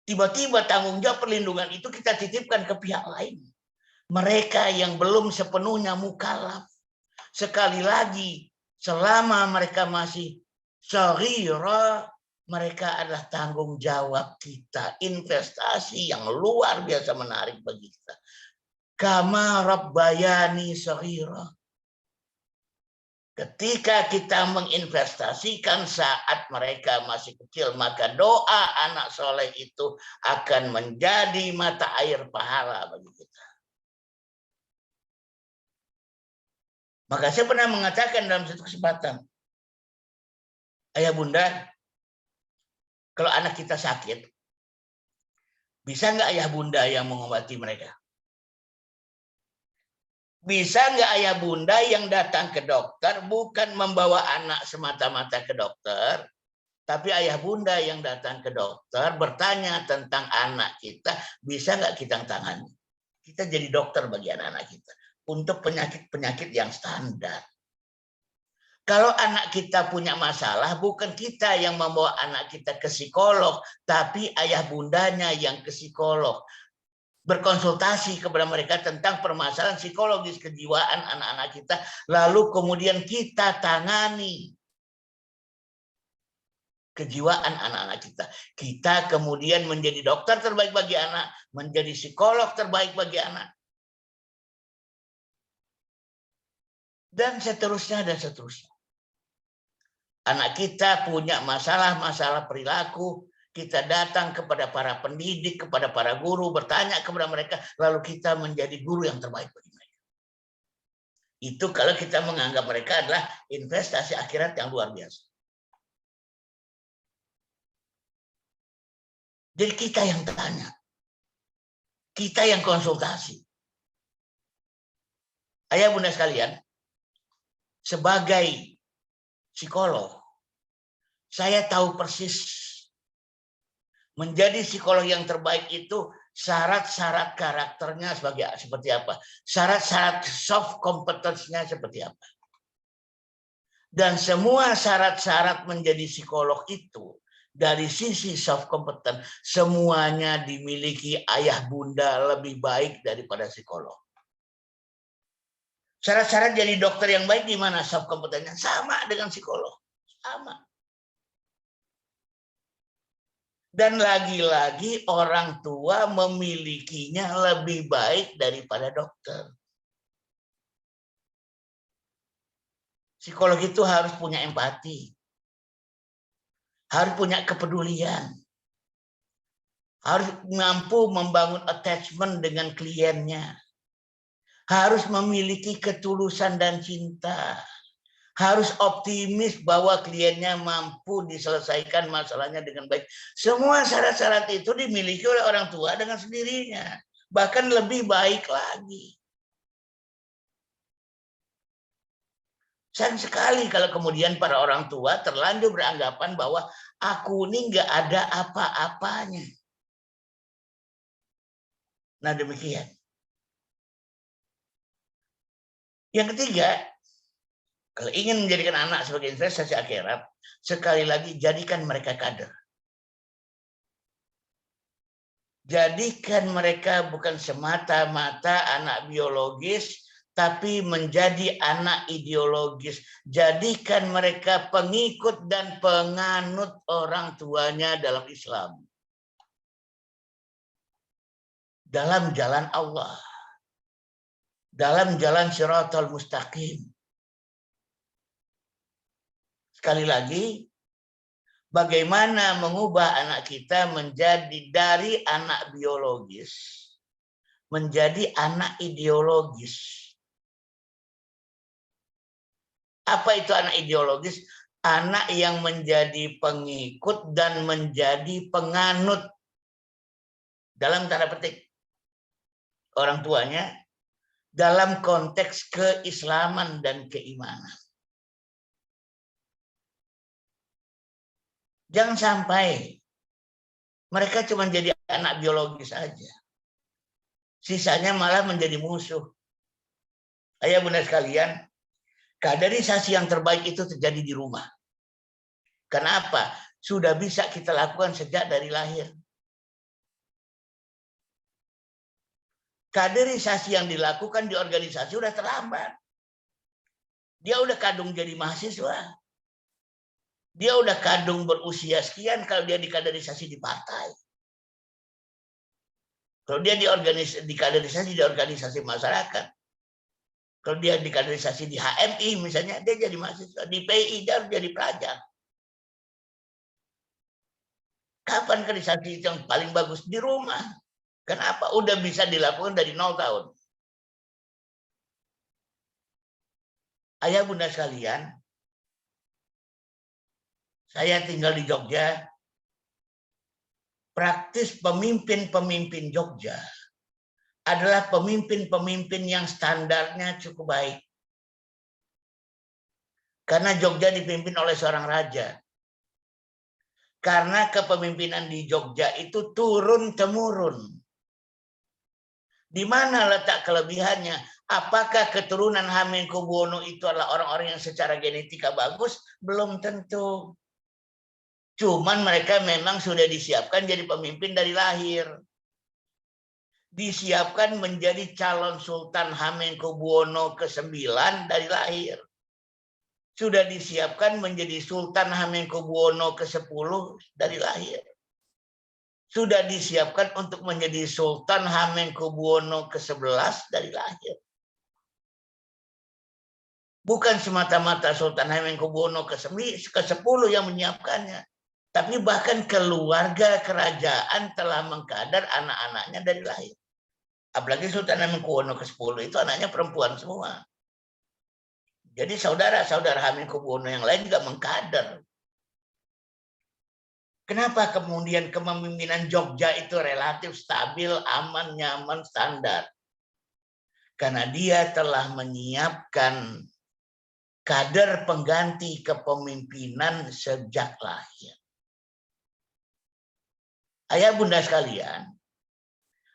Tiba-tiba tanggung jawab perlindungan itu kita titipkan ke pihak lain. Mereka yang belum sepenuhnya mukallaf. Sekali lagi, selama mereka masih shaghira, mereka adalah tanggung jawab kita. Investasi yang luar biasa menarik bagi kita. Kama rabbayani shaghira. Ketika kita menginvestasikan saat mereka masih kecil, maka doa anak soleh itu akan menjadi mata air pahala bagi kita. Maka saya pernah mengatakan dalam satu kesempatan, ayah bunda, kalau anak kita sakit, bisa nggak ayah bunda yang mengobati mereka? Bisa nggak ayah bunda yang datang ke dokter bukan membawa anak semata-mata ke dokter, tapi ayah bunda yang datang ke dokter bertanya tentang anak kita, bisa nggak kita tangani? Kita jadi dokter bagi anak-anak kita untuk penyakit-penyakit yang standar. Kalau anak kita punya masalah, bukan kita yang membawa anak kita ke psikolog, tapi ayah bundanya yang ke psikolog. Berkonsultasi kepada mereka tentang permasalahan psikologis kejiwaan anak-anak kita, lalu kemudian kita tangani kejiwaan anak-anak kita. Kita kemudian menjadi dokter terbaik bagi anak, menjadi psikolog terbaik bagi anak. Dan seterusnya dan seterusnya. Anak kita punya masalah-masalah perilaku, kita datang kepada para pendidik, kepada para guru, bertanya kepada mereka, lalu kita menjadi guru yang terbaik bagi mereka. Itu kalau kita menganggap mereka adalah investasi akhirat yang luar biasa. Jadi kita yang tanya, kita yang konsultasi. Ayah bunda sekalian, sebagai psikolog, saya tahu persis menjadi psikolog yang terbaik itu syarat-syarat karakternya seperti apa, syarat-syarat soft competence-nya seperti apa. Dan semua syarat-syarat menjadi psikolog itu dari sisi soft competence, semuanya dimiliki ayah bunda lebih baik daripada psikolog. Syarat-syarat jadi dokter yang baik di mana soft competence-nya? Sama dengan psikolog. Sama. Dan lagi-lagi orang tua memilikinya lebih baik daripada dokter. Psikolog itu harus punya empati. Harus punya kepedulian. Harus mampu membangun attachment dengan kliennya. Harus memiliki ketulusan dan cinta. Harus optimis bahwa kliennya mampu diselesaikan masalahnya dengan baik. Semua syarat-syarat itu dimiliki oleh orang tua dengan sendirinya. Bahkan lebih baik lagi. Sayang sekali kalau kemudian para orang tua terlanjur beranggapan bahwa aku ini nggak ada apa-apanya. Nah demikian. Yang ketiga, kalau ingin menjadikan anak sebagai investasi akhirat, sekali lagi jadikan mereka kader. Jadikan mereka bukan semata-mata anak biologis, tapi menjadi anak ideologis. Jadikan mereka pengikut dan penganut orang tuanya dalam Islam. Dalam jalan Allah. Dalam jalan Shiratal Mustaqim. Sekali lagi, bagaimana mengubah anak kita menjadi dari anak biologis menjadi anak ideologis. Apa itu anak ideologis? Anak yang menjadi pengikut dan menjadi penganut dalam tanda petik orang tuanya dalam konteks keislaman dan keimanan. Jangan sampai mereka cuma jadi anak biologis saja. Sisanya malah menjadi musuh. Ayah bunda sekalian, kaderisasi yang terbaik itu terjadi di rumah. Kenapa? Sudah bisa kita lakukan sejak dari lahir. Kaderisasi yang dilakukan di organisasi sudah terlambat. Dia udah kadung jadi mahasiswa. Dia udah kadung berusia sekian kalau dia dikaderisasi di partai. Kalau dia dikaderisasi di organisasi masyarakat. Kalau dia dikaderisasi di HMI misalnya, dia jadi mahasiswa. Di PI dia harus jadi pelajar. Kapan kaderisasi yang paling bagus? Di rumah. Kenapa? Udah bisa dilakukan dari 0 tahun. Ayah bunda sekalian, saya tinggal di Jogja. Praktis pemimpin-pemimpin Jogja adalah pemimpin-pemimpin yang standarnya cukup baik. Karena Jogja dipimpin oleh seorang raja. Karena kepemimpinan di Jogja itu turun-temurun. Di mana letak kelebihannya? Apakah keturunan Hamengkubuwono itu adalah orang-orang yang secara genetika bagus? Belum tentu. Cuman mereka memang sudah disiapkan jadi pemimpin dari lahir. Disiapkan menjadi calon Sultan Hamengkubuwono ke-9 dari lahir. Sudah disiapkan menjadi Sultan Hamengkubuwono ke-10 dari lahir. Sudah disiapkan untuk menjadi Sultan Hamengkubuwono ke-11 dari lahir. Bukan semata-mata Sultan Hamengkubuwono ke-10 yang menyiapkannya. Tapi bahkan keluarga kerajaan telah mengkader anak-anaknya dari lahir. Apalagi Sultan Hamengkubuwono ke-10 itu anaknya perempuan semua. Jadi saudara-saudara Hamengkubuwono yang lain juga mengkader. Kenapa kemudian kepemimpinan Jogja itu relatif stabil, aman, nyaman, standar? Karena dia telah menyiapkan kader pengganti kepemimpinan sejak lahir. Ayah bunda sekalian,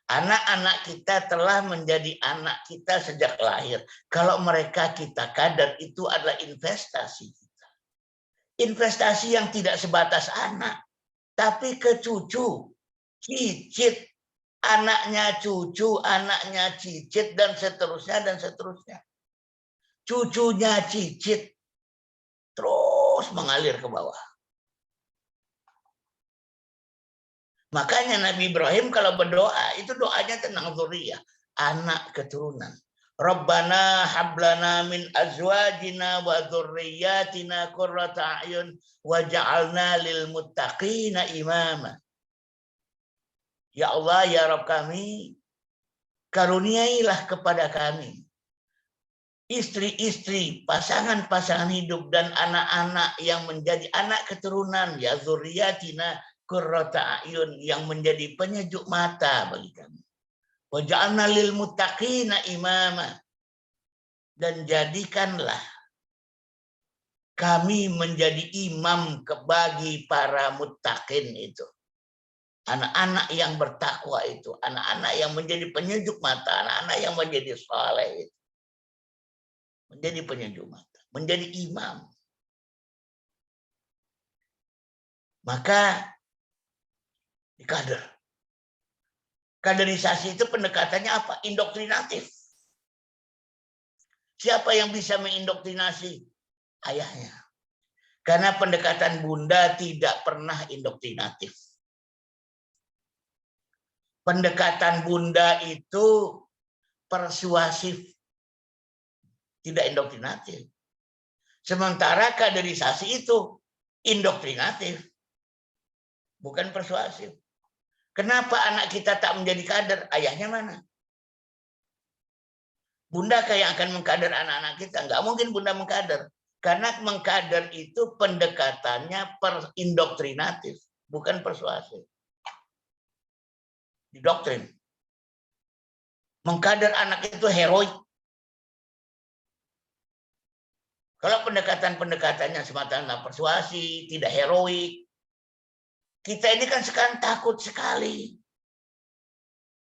anak-anak kita telah menjadi anak kita sejak lahir. Kalau mereka kita kader, itu adalah investasi kita. Investasi yang tidak sebatas anak. tapi ke cucu, cicit, anaknya cucu, anaknya cicit, dan seterusnya, dan seterusnya. Cucunya cicit, terus mengalir ke bawah. Makanya Nabi Ibrahim kalau berdoa, itu doanya tentang dzurriyyah, anak keturunan. Rabbana hablana min azwajina wa dzurriyyatina qurrata a'yun waj'alna lil muttaqina imama. Ya Allah, ya Rabb kami, karuniailah kepada kami istri-istri, pasangan-pasangan hidup, dan anak-anak yang menjadi anak keturunan, ya dzurriyyatina qurrata a'yun, yang menjadi penyejuk mata bagi kami. Waj'alna lil muttaqina imama, dan jadikanlah kami menjadi imam bagi para muttaqin itu. Anak-anak yang bertakwa itu, anak-anak yang menjadi penyejuk mata, anak-anak yang menjadi saleh itu. Menjadi penyejuk mata, menjadi imam. Maka dikader. Kaderisasi itu pendekatannya apa? Indoktrinatif. Siapa yang bisa mengindoktrinasi? Ayahnya. Karena pendekatan bunda tidak pernah indoktrinatif. Pendekatan bunda itu persuasif, tidak indoktrinatif. Sementara kaderisasi itu indoktrinatif, bukan persuasif. Kenapa anak kita tak menjadi kader? Ayahnya mana? Bunda kayak akan mengkader anak-anak kita? Enggak mungkin bunda mengkader. Karena mengkader itu pendekatannya indoktrinatif, bukan persuasif. Didoktrin. Mengkader anak itu heroik. Kalau pendekatan-pendekatannya semata-mata persuasi, tidak heroik. Kita ini kan sekarang takut sekali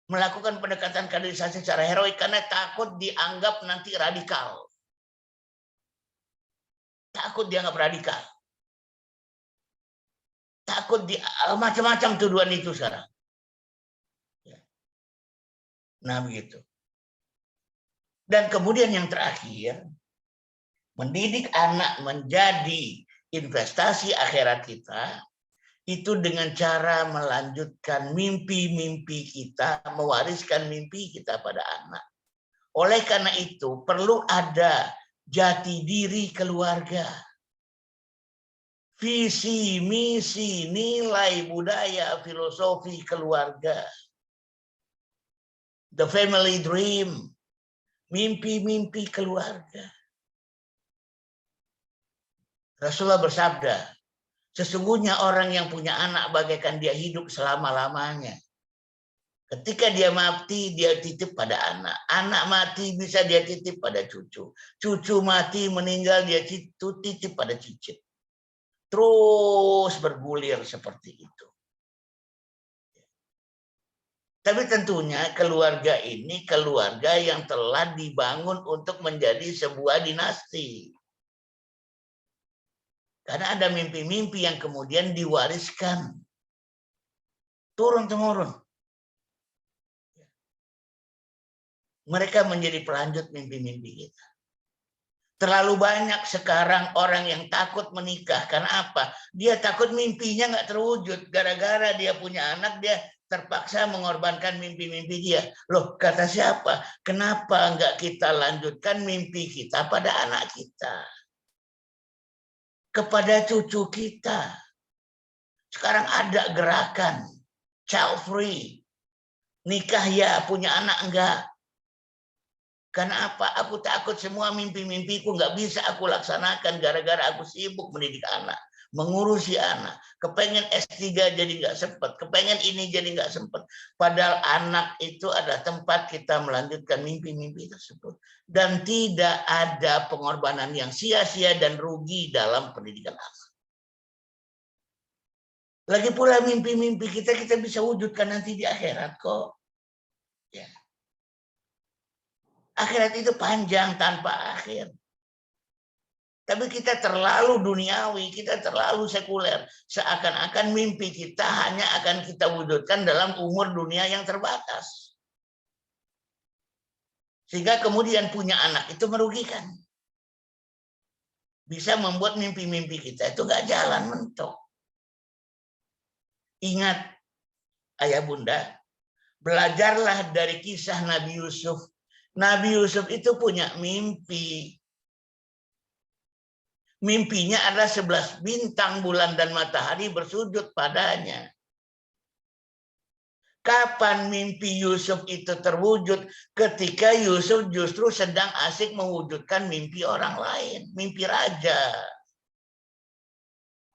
melakukan pendekatan kaderisasi secara heroik karena takut dianggap nanti radikal. Takut dianggap radikal. Takut macam-macam tuduhan itu sekarang. Nah begitu. Dan kemudian yang terakhir, mendidik anak menjadi investasi akhirat kita, itu dengan cara melanjutkan mimpi-mimpi kita, mewariskan mimpi kita pada anak. Oleh karena itu, perlu ada jati diri keluarga. Visi, misi, nilai, budaya, filosofi keluarga. The family dream, mimpi-mimpi keluarga. Rasulullah bersabda, sesungguhnya orang yang punya anak bagaikan dia hidup selama-lamanya. Ketika dia mati, dia titip pada anak. Anak mati bisa dia titip pada cucu. Cucu mati, meninggal, dia titip pada cicit. Terus bergulir seperti itu. Tapi tentunya keluarga ini keluarga yang telah dibangun untuk menjadi sebuah dinasti. Karena ada mimpi-mimpi yang kemudian diwariskan turun-temurun. Mereka menjadi pelanjut mimpi-mimpi kita. Terlalu banyak sekarang orang yang takut menikah. Karena apa? Dia takut mimpinya nggak terwujud. Gara-gara dia punya anak, dia terpaksa mengorbankan mimpi-mimpi dia. Loh, kata siapa? Kenapa nggak kita lanjutkan mimpi kita pada anak kita? Kepada cucu kita. Sekarang ada gerakan child free. Nikah ya, punya anak enggak. Karena apa? Aku takut semua mimpi-mimpiku nggak bisa aku laksanakan gara-gara aku sibuk mendidik anak, mengurusi anak. Kepengen S3 jadi nggak sempat, kepengen ini jadi nggak sempat. Padahal anak itu adalah tempat kita melanjutkan mimpi-mimpi tersebut. Dan tidak ada pengorbanan yang sia-sia dan rugi dalam pendidikan anak. Lagi pula mimpi-mimpi kita bisa wujudkan nanti di akhirat kok. Ya. Akhirat itu panjang tanpa akhir. Tapi kita terlalu duniawi, kita terlalu sekuler. Seakan-akan mimpi kita hanya akan kita wujudkan dalam umur dunia yang terbatas. Sehingga kemudian punya anak itu merugikan. Bisa membuat mimpi-mimpi kita itu nggak jalan, mentok. Ingat, ayah bunda, belajarlah dari kisah Nabi Yusuf. Nabi Yusuf itu punya mimpi. Mimpinya adalah 11 bintang, bulan, dan matahari bersujud padanya. Kapan mimpi Yusuf itu terwujud? Ketika Yusuf justru sedang asik mewujudkan mimpi orang lain, mimpi raja.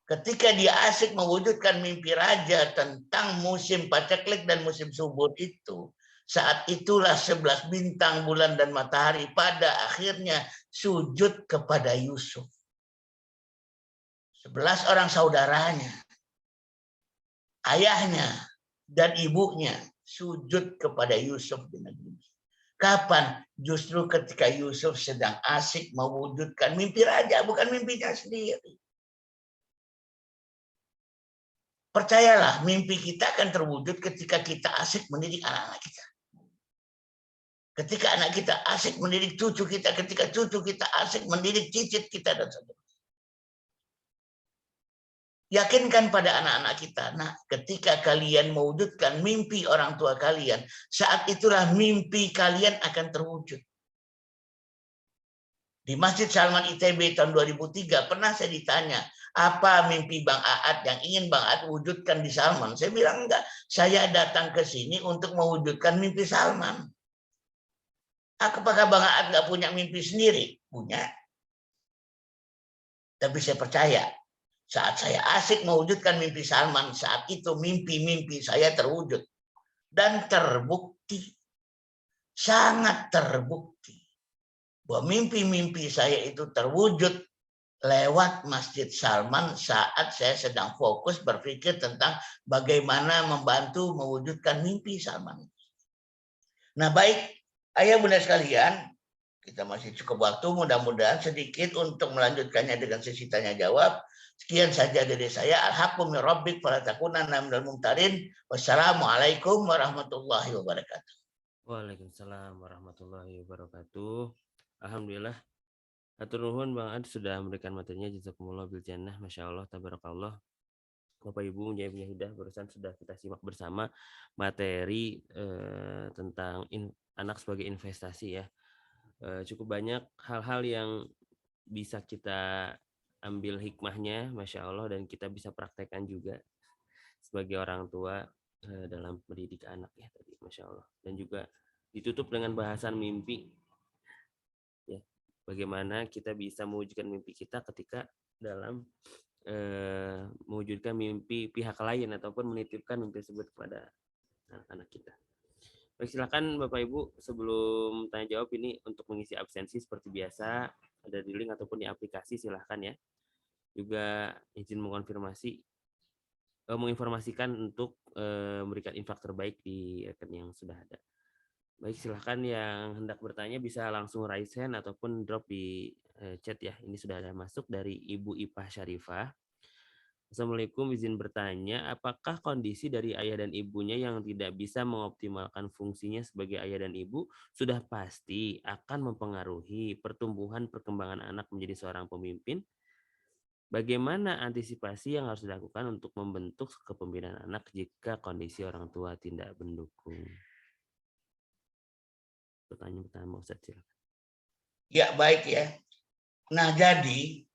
Ketika dia asik mewujudkan mimpi raja tentang musim paceklik dan musim subur itu, saat itulah 11 bintang, bulan, dan matahari pada akhirnya sujud kepada Yusuf. 11 orang saudaranya, ayahnya, dan ibunya sujud kepada Yusuf di negeri. Kapan? Justru ketika Yusuf sedang asik mewujudkan mimpi raja, bukan mimpinya sendiri. Percayalah, mimpi kita akan terwujud ketika kita asik mendidik anak-anak kita. Ketika anak kita asik mendidik cucu kita, ketika cucu kita asik mendidik cicit kita, dan sebagainya. Yakinkan pada anak-anak kita, nah ketika kalian mewujudkan mimpi orang tua kalian, saat itulah mimpi kalian akan terwujud. Di Masjid Salman ITB tahun 2003 pernah saya ditanya, apa mimpi Bang Aad yang ingin Bang Aad wujudkan di Salman? Saya bilang enggak, saya datang ke sini untuk mewujudkan mimpi Salman. Apakah Bang Aad nggak punya mimpi sendiri? Punya. Tapi saya percaya, saat saya asik mewujudkan mimpi Salman, saat itu mimpi-mimpi saya terwujud. Dan terbukti, sangat terbukti, bahwa mimpi-mimpi saya itu terwujud lewat Masjid Salman saat saya sedang fokus berpikir tentang bagaimana membantu mewujudkan mimpi Salman. Nah baik, ayah bunda sekalian, kita masih cukup waktu, mudah-mudahan sedikit untuk melanjutkannya dengan sesi tanya jawab. Sekian saja dari saya. Alhaqqu min rabbik fala takunanna minal mumtarin. Wassalamualaikum warahmatullahi wabarakatuh. Waalaikumsalam warahmatullahi wabarakatuh. Alhamdulillah. Hatur nuhun Bang Ad sudah memberikan materinya, jazakumullah bil jannah, masya Allah, tabarakallah. Bapak Ibu Mujahid Mujahidah, barusan sudah kita simak bersama materi tentang anak sebagai investasi ya. Cukup banyak hal-hal yang bisa kita ambil hikmahnya, masya Allah, dan kita bisa praktekkan juga sebagai orang tua dalam mendidik anak ya tadi, masya Allah. Dan juga ditutup dengan bahasan mimpi, ya, bagaimana kita bisa mewujudkan mimpi kita ketika dalam mewujudkan mimpi pihak lain ataupun menitipkan mimpi tersebut kepada anak-anak kita. Baik, silakan Bapak Ibu, sebelum tanya jawab ini untuk mengisi absensi seperti biasa, ada di link ataupun di aplikasi, silahkan ya. Juga izin menginformasikan untuk memberikan infak terbaik di rekening yang sudah ada. Baik, silahkan yang hendak bertanya bisa langsung raise hand ataupun drop di chat ya. Ini sudah ada masuk dari Ibu Ipah Syarifah. Assalamualaikum, izin bertanya, apakah kondisi dari ayah dan ibunya yang tidak bisa mengoptimalkan fungsinya sebagai ayah dan ibu sudah pasti akan mempengaruhi pertumbuhan perkembangan anak menjadi seorang pemimpin? Bagaimana antisipasi yang harus dilakukan untuk membentuk kepemimpinan anak jika kondisi orang tua tidak mendukung? Pertanyaan pertama, Ustaz, silakan. Ya, baik ya. Nah, jadi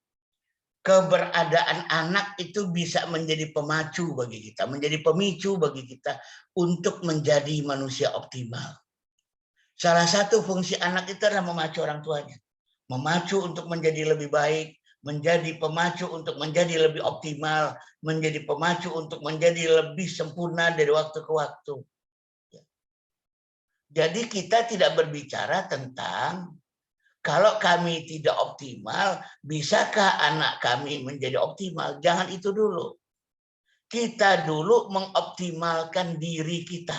keberadaan anak itu bisa menjadi pemacu bagi kita, menjadi pemicu bagi kita untuk menjadi manusia optimal. Salah satu fungsi anak itu adalah memacu orang tuanya. Memacu untuk menjadi lebih baik, menjadi pemacu untuk menjadi lebih optimal, menjadi pemacu untuk menjadi lebih sempurna dari waktu ke waktu. Jadi kita tidak berbicara tentang kalau kami tidak optimal, bisakah anak kami menjadi optimal? Jangan itu dulu. Kita dulu mengoptimalkan diri kita.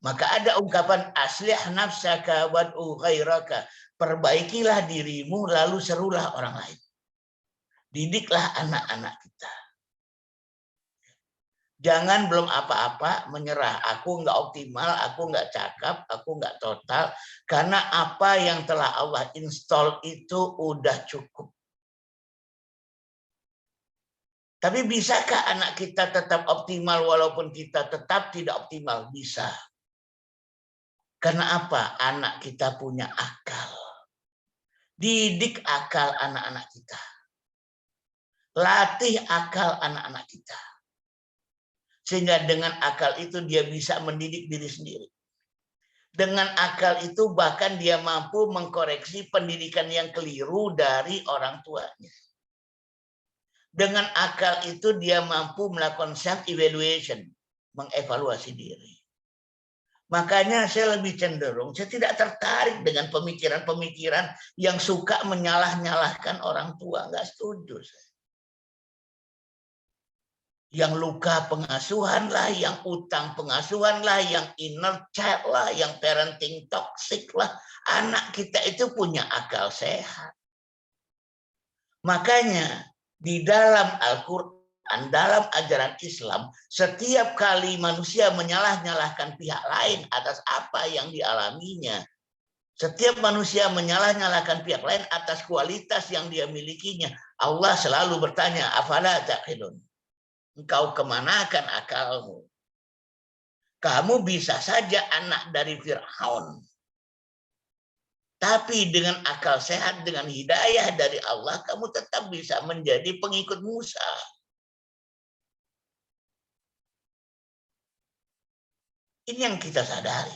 Maka ada ungkapan aslih nafsaka wad'u ghairaka. Perbaikilah dirimu lalu serulah orang lain. Didiklah anak-anak kita. Jangan belum apa-apa menyerah. Aku nggak optimal, aku nggak cakap, aku nggak total. Karena apa yang telah Allah install itu udah cukup. Tapi bisakah anak kita tetap optimal walaupun kita tetap tidak optimal? Bisa. Karena apa? Anak kita punya akal. Didik akal anak-anak kita. Latih akal anak-anak kita. Sehingga dengan akal itu dia bisa mendidik diri sendiri. Dengan akal itu bahkan dia mampu mengkoreksi pendidikan yang keliru dari orang tuanya. Dengan akal itu dia mampu melakukan self-evaluation, mengevaluasi diri. Makanya saya lebih cenderung, saya tidak tertarik dengan pemikiran-pemikiran yang suka menyalah-nyalahkan orang tua. Nggak setuju saya. Yang luka pengasuhan lah, yang utang pengasuhan lah, yang inner child lah, yang parenting toxic lah. Anak kita itu punya akal sehat. Makanya di dalam Al-Quran, dalam ajaran Islam, setiap kali manusia menyalah-nyalahkan pihak lain atas apa yang dialaminya, setiap manusia menyalah-nyalahkan pihak lain atas kualitas yang dia milikinya, Allah selalu bertanya, afala taqilun? Engkau kemanakan akalmu? Kamu bisa saja anak dari Fir'aun. Tapi dengan akal sehat, dengan hidayah dari Allah, kamu tetap bisa menjadi pengikut Musa. Ini yang kita sadari.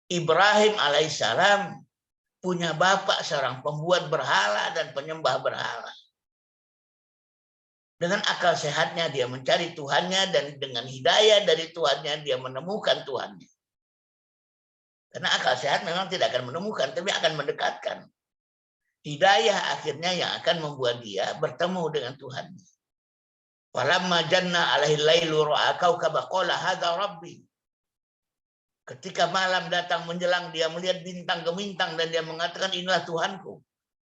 Ibrahim alaihissalam punya bapak seorang pembuat berhala dan penyembah berhala. Dengan akal sehatnya dia mencari Tuhannya, dan dengan hidayah dari Tuhannya dia menemukan Tuhannya. Karena akal sehat memang tidak akan menemukan, tapi akan mendekatkan. Hidayah akhirnya yang akan membuat dia bertemu dengan Tuhannya. Falamma janna alaihi lailu ra'a kaukaba qala hadza rabbi. Ketika malam datang menjelang, dia melihat bintang gemintang dan dia mengatakan inilah Tuhanku.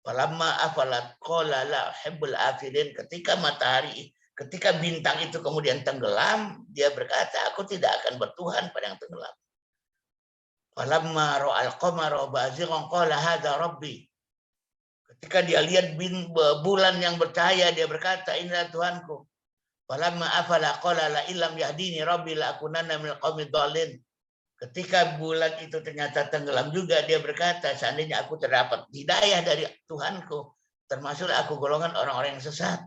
Falamma afalat qala la uhibbul afilin. Ketika bintang itu kemudian tenggelam, dia berkata, aku tidak akan bertuhan pada yang tenggelam. Falamma ra'al qamara bazighan qala hadza rabbi. Ketika dia lihat bulan yang bercahaya, dia berkata, inilah Tuhanku. Falamma afala qala la illam yahdini rabbi la akunanna minal qaumid dhalin. Ketika bulan itu ternyata tenggelam juga, dia berkata, seandainya aku terdapat hidayah dari Tuhanku, termasuk aku golongan orang-orang yang sesat.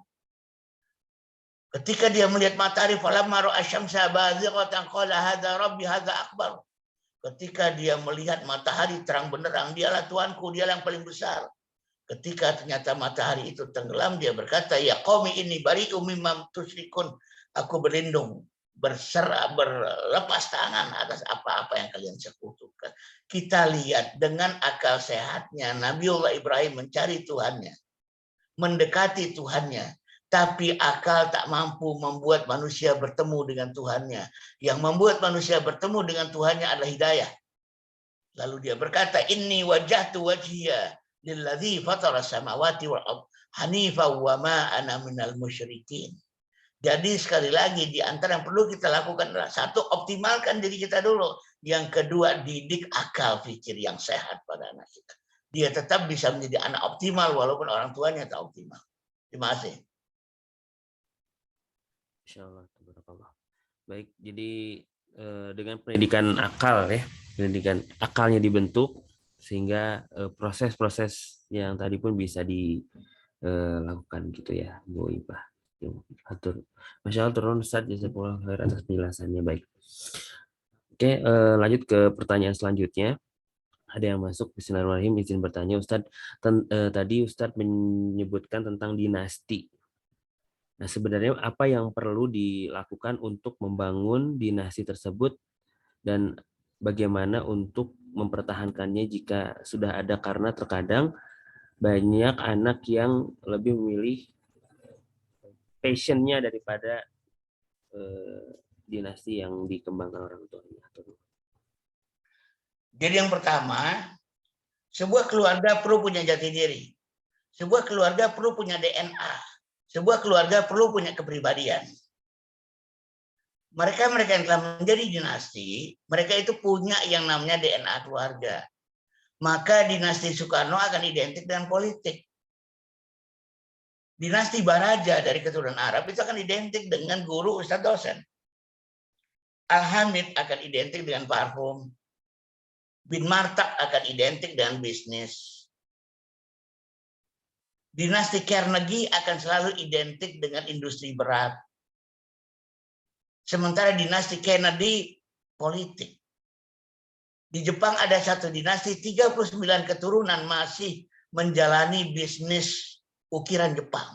Ketika dia melihat matahari, falamma ra'a syamsa bazighatan qala hadza rabbi hadza akbar. Ketika dia melihat matahari terang benderang, dialah Tuhanku, dialah yang paling besar. Ketika ternyata matahari itu tenggelam, dia berkata, ya qaumi inni bari'um mimma tusyrikun. Aku berlindung, berlepas tangan atas apa-apa yang kalian sekutukan. Kita lihat dengan akal sehatnya Nabiullah Ibrahim mencari Tuhannya, mendekati Tuhannya, tapi akal tak mampu membuat manusia bertemu dengan Tuhannya. Yang membuat manusia bertemu dengan Tuhannya adalah hidayah. Lalu dia berkata, inni wajjahtu wajhiya lilladzi fatara samawati wal ardh hanifa wa ma ana minal musyrikin. Jadi sekali lagi di antara yang perlu kita lakukan adalah satu, optimalkan diri kita dulu. Yang kedua, didik akal pikir yang sehat pada anak kita. Dia tetap bisa menjadi anak optimal walaupun orang tuanya tak optimal. Terima kasih. Insyaallah. Baik, jadi dengan pendidikan akal ya, pendidikan akalnya dibentuk sehingga proses-proses yang tadi pun bisa dilakukan gitu ya, Bu Ibah. Atur. Masya Allah, turun Ustaz, jazakallahu khair atas penjelasannya. Baik. Oke, lanjut ke pertanyaan selanjutnya. Ada yang masuk. Bismillahirrahmanirrahim. Izin bertanya, Ustaz. Tadi Ustaz menyebutkan tentang dinasti. Nah, sebenarnya apa yang perlu dilakukan untuk membangun dinasti tersebut dan bagaimana untuk mempertahankannya jika sudah ada, karena terkadang banyak anak yang lebih memilih passionnya daripada dinasti yang dikembangkan orang tuanya. Jadi yang pertama, sebuah keluarga perlu punya jati diri. Sebuah keluarga perlu punya DNA. Sebuah keluarga perlu punya kepribadian. Mereka yang telah menjadi dinasti, mereka itu punya yang namanya DNA keluarga. Maka dinasti Soekarno akan identik dengan politik. Dinasti Baraja dari keturunan Arab itu akan identik dengan guru, ustadz, dosen. Al-Hamid akan identik dengan parfum. Bin Martak akan identik dengan bisnis. Dinasti Carnegie akan selalu identik dengan industri berat. Sementara dinasti Kennedy politik. Di Jepang ada satu dinasti 39 keturunan masih menjalani bisnis ukiran Jepang.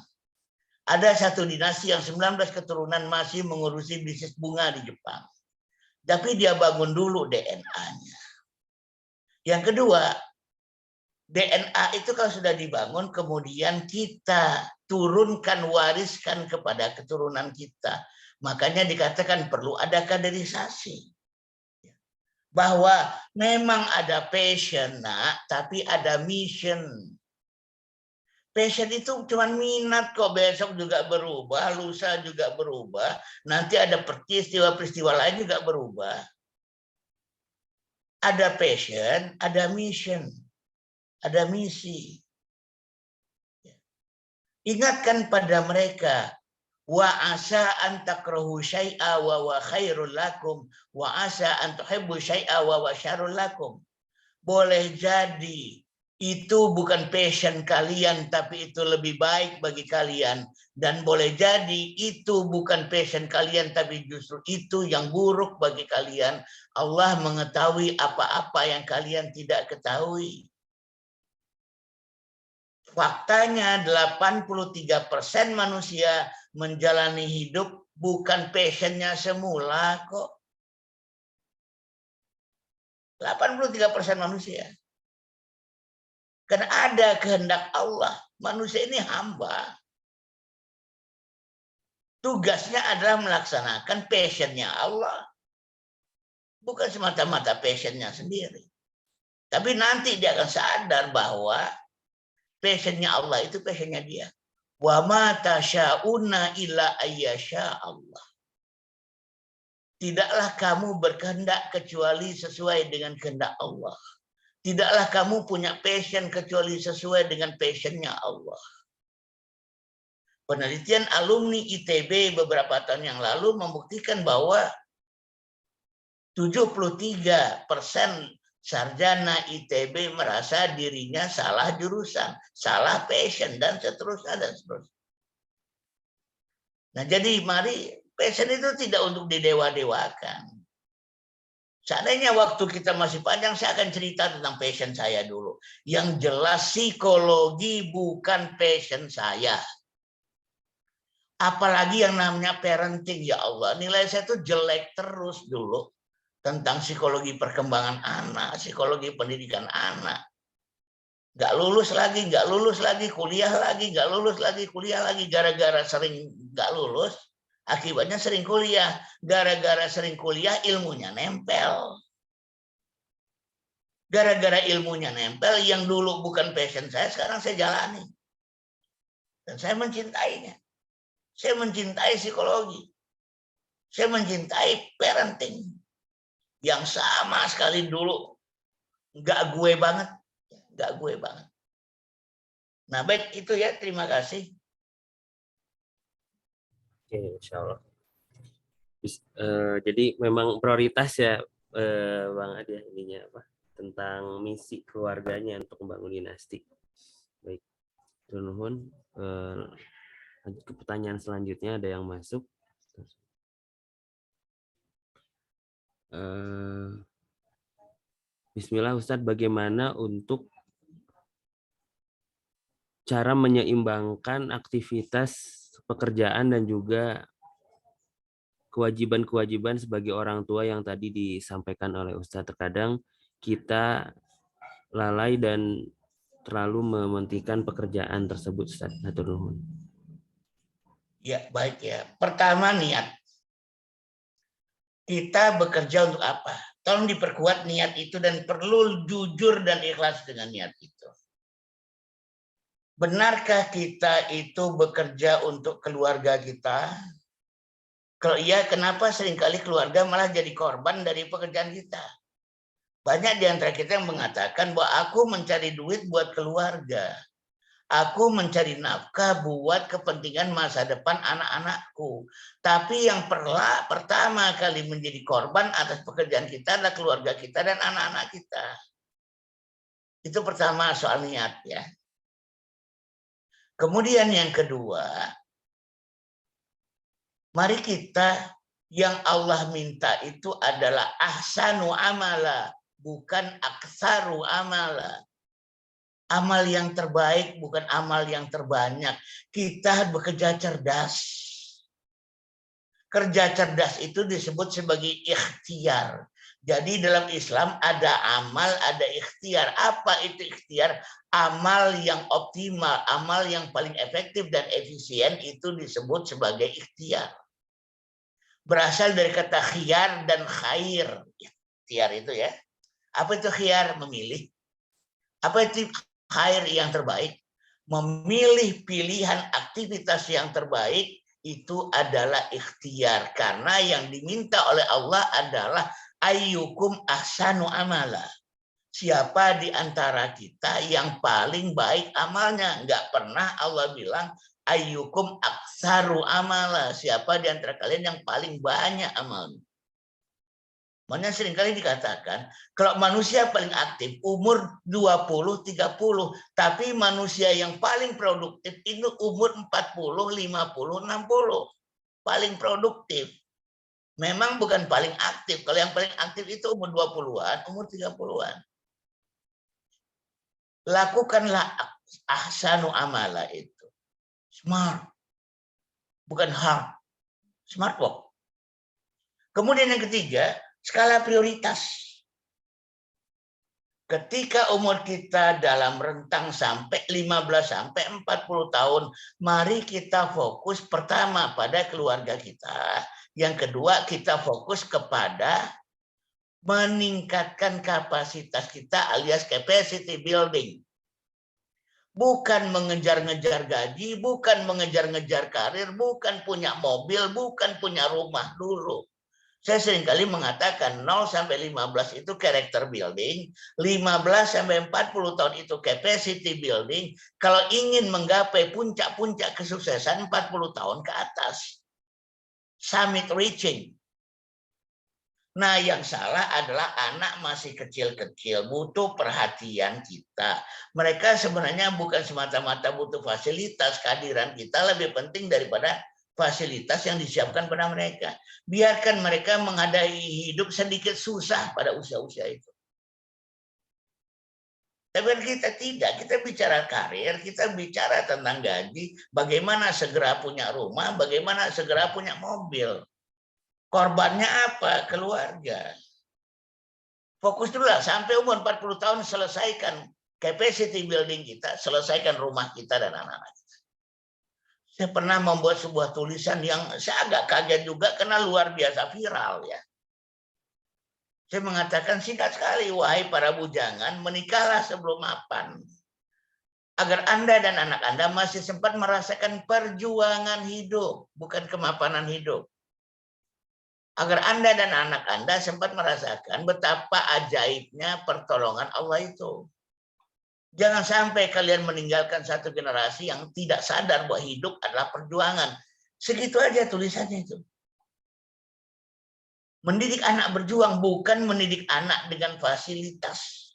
Ada satu dinasti yang 19 keturunan masih mengurusi bisnis bunga di Jepang. Tapi dia bangun dulu DNA-nya. Yang kedua, DNA itu kalau sudah dibangun, kemudian kita turunkan, wariskan kepada keturunan kita. Makanya dikatakan perlu ada kaderisasi. Bahwa memang ada passion, tapi ada mission. Passion itu cuma minat kok, besok juga berubah, lusa juga berubah. Nanti ada peristiwa-peristiwa lain juga berubah. Ada passion, ada mission. Ada misi. Ingatkan pada mereka, wa asa an takrahu syai'a wa khairul lakum wa asa an tuhibbu syai'a wa syarrul lakum. Boleh jadi itu bukan passion kalian, tapi itu lebih baik bagi kalian, dan boleh jadi itu bukan passion kalian, tapi justru itu yang buruk bagi kalian. Allah mengetahui apa-apa yang kalian tidak ketahui. Faktanya 83% manusia menjalani hidup bukan passionnya semula kok. 83% manusia. Karena ada kehendak Allah. Manusia ini hamba. Tugasnya adalah melaksanakan passionnya Allah. Bukan semata-mata passionnya sendiri. Tapi nanti dia akan sadar bahwa passionnya Allah itu passionnya dia. Wa ma tasyauna illa ayyasha Allah. Tidaklah kamu berkehendak kecuali sesuai dengan kehendak Allah. Tidaklah kamu punya passion kecuali sesuai dengan passionnya Allah. Penelitian alumni ITB beberapa tahun yang lalu membuktikan bahwa 73% sarjana ITB merasa dirinya salah jurusan, salah passion, dan seterusnya, dan seterusnya. Nah, jadi mari, passion itu tidak untuk didewa-dewakan. Seandainya waktu kita masih panjang, saya akan cerita tentang passion saya dulu. Yang jelas psikologi bukan passion saya. Apalagi yang namanya parenting, ya Allah. Nilai saya tuh jelek terus dulu. Tentang psikologi perkembangan anak, psikologi pendidikan anak. Nggak lulus lagi, kuliah lagi, nggak lulus lagi, kuliah lagi. Gara-gara sering nggak lulus, akibatnya sering kuliah. Gara-gara sering kuliah, ilmunya nempel. Gara-gara ilmunya nempel, yang dulu bukan passion saya, sekarang saya jalani. Dan saya mencintainya. Saya mencintai psikologi. Saya mencintai parenting. Yang sama sekali dulu nggak gue banget. Nah, baik itu ya, terima kasih. Oke, insya Allah. Jadi memang prioritas ya, Bang Adi, ininya apa? Tentang misi keluarganya untuk membangun dinasti. Baik, nuhun. Lanjut ke pertanyaan selanjutnya, ada yang masuk. Bismillah Ustadz, bagaimana untuk cara menyeimbangkan aktivitas pekerjaan dan juga kewajiban-kewajiban sebagai orang tua yang tadi disampaikan oleh Ustadz? Terkadang kita lalai dan terlalu mementingkan pekerjaan tersebut, Ustadz. Hatur nuhun. Ya, baik ya. Pertama, niat. Kita bekerja untuk apa? Tolong diperkuat niat itu dan perlu jujur dan ikhlas dengan niat itu. Benarkah kita itu bekerja untuk keluarga kita? Kalau iya, kenapa seringkali keluarga malah jadi korban dari pekerjaan kita? Banyak di antara kita yang mengatakan bahwa aku mencari duit buat keluarga. Aku mencari nafkah buat kepentingan masa depan anak-anakku. Tapi yang pertama kali menjadi korban atas pekerjaan kita adalah keluarga kita dan anak-anak kita. Itu pertama soal niat ya. Kemudian yang kedua, mari kita yang Allah minta itu adalah ahsanu amala, bukan aksaru amala. Amal yang terbaik bukan amal yang terbanyak. Kita bekerja cerdas. Kerja cerdas itu disebut sebagai ikhtiar. Jadi dalam Islam ada amal, ada ikhtiar. Apa itu ikhtiar? Amal yang optimal, amal yang paling efektif dan efisien itu disebut sebagai ikhtiar. Berasal dari kata khiyar dan khair. Ikhtiar itu ya. Apa itu khiyar? Memilih. Apa itu khair yang terbaik? Memilih pilihan aktivitas yang terbaik itu adalah ikhtiar. Karena yang diminta oleh Allah adalah ayyukum ahsanu amala. Siapa di antara kita yang paling baik amalnya? Enggak pernah Allah bilang ayyukum aksaru amala. Siapa di antara kalian yang paling banyak amalnya? Makanya seringkali dikatakan, kalau manusia paling aktif umur 20-30, tapi manusia yang paling produktif itu umur 40, 50, 60. Paling produktif. Memang bukan paling aktif. Kalau yang paling aktif itu umur 20-an, umur 30-an. Lakukanlah ahsanu amala itu. Smart. Bukan hard. Smart work. Kemudian yang ketiga, skala prioritas. Ketika umur kita dalam rentang sampai 15 sampai 40 tahun, mari kita fokus pertama pada keluarga kita. Yang kedua, kita fokus kepada meningkatkan kapasitas kita alias capacity building. Bukan mengejar-ngejar gaji, bukan mengejar-ngejar karir, bukan punya mobil, bukan punya rumah dulu. Saya seringkali mengatakan 0 sampai 15 itu character building, 15 sampai 40 tahun itu capacity building. Kalau ingin menggapai puncak-puncak kesuksesan 40 tahun ke atas. Summit reaching. Nah, yang salah adalah anak masih kecil-kecil, butuh perhatian kita. Mereka sebenarnya bukan semata-mata butuh fasilitas, kehadiran kita lebih penting daripada fasilitas yang disiapkan pada mereka. Biarkan mereka menghadapi hidup sedikit susah pada usia-usia itu. Tapi kita tidak, kita bicara karir, kita bicara tentang gaji, bagaimana segera punya rumah, bagaimana segera punya mobil. Korbannya apa? Keluarga. Fokus dulu lah, sampai umur 40 tahun selesaikan capacity building kita, selesaikan rumah kita dan anak-anak kita. Saya pernah membuat sebuah tulisan yang saya agak kaget juga karena luar biasa viral ya. Saya mengatakan singkat sekali, wahai para bujangan, menikahlah sebelum mapan. Agar Anda dan anak Anda masih sempat merasakan perjuangan hidup, bukan kemapanan hidup. Agar Anda dan anak Anda sempat merasakan betapa ajaibnya pertolongan Allah itu. Jangan sampai kalian meninggalkan satu generasi yang tidak sadar bahwa hidup adalah perjuangan. Segitu aja tulisannya itu. Mendidik anak berjuang bukan mendidik anak dengan fasilitas.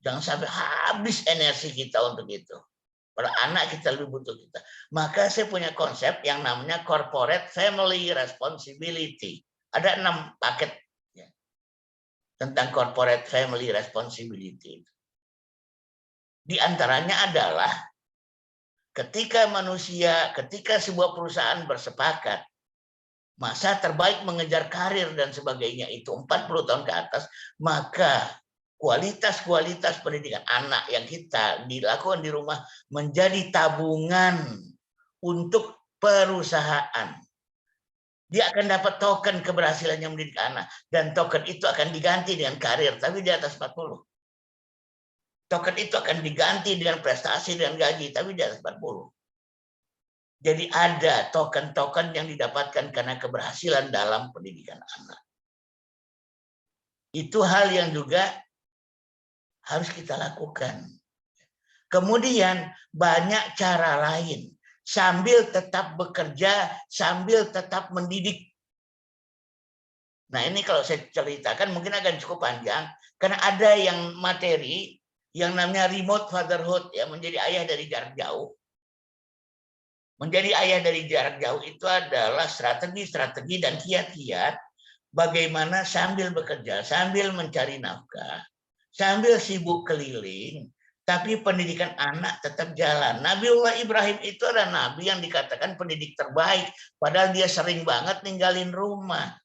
Jangan sampai habis energi kita untuk itu. Pada anak kita lebih butuh kita. Maka saya punya konsep yang namanya corporate family responsibility. Ada 6 paket ya, tentang corporate family responsibility. Di antaranya adalah ketika sebuah perusahaan bersepakat masa terbaik mengejar karir dan sebagainya itu 40 tahun ke atas, maka kualitas pendidikan anak yang kita dilakukan di rumah menjadi tabungan untuk perusahaan. Dia akan dapat token keberhasilan yang mendidik anak. Dan token itu akan diganti dengan karir, tapi di atas 40. Token itu akan diganti dengan prestasi dan gaji, tapi di atas 40. Jadi ada token-token yang didapatkan karena keberhasilan dalam pendidikan anak. Itu hal yang juga harus kita lakukan. Kemudian banyak cara lain. Sambil tetap bekerja, sambil tetap mendidik. Nah ini kalau saya ceritakan mungkin akan cukup panjang. Karena ada yang materi yang namanya remote fatherhood, ya, menjadi ayah dari jarak jauh. Menjadi ayah dari jarak jauh itu adalah strategi-strategi dan kiat-kiat bagaimana sambil bekerja, sambil mencari nafkah, sambil sibuk keliling, tapi pendidikan anak tetap jalan. Nabiullah Ibrahim itu adalah nabi yang dikatakan pendidik terbaik, padahal dia sering banget ninggalin rumah.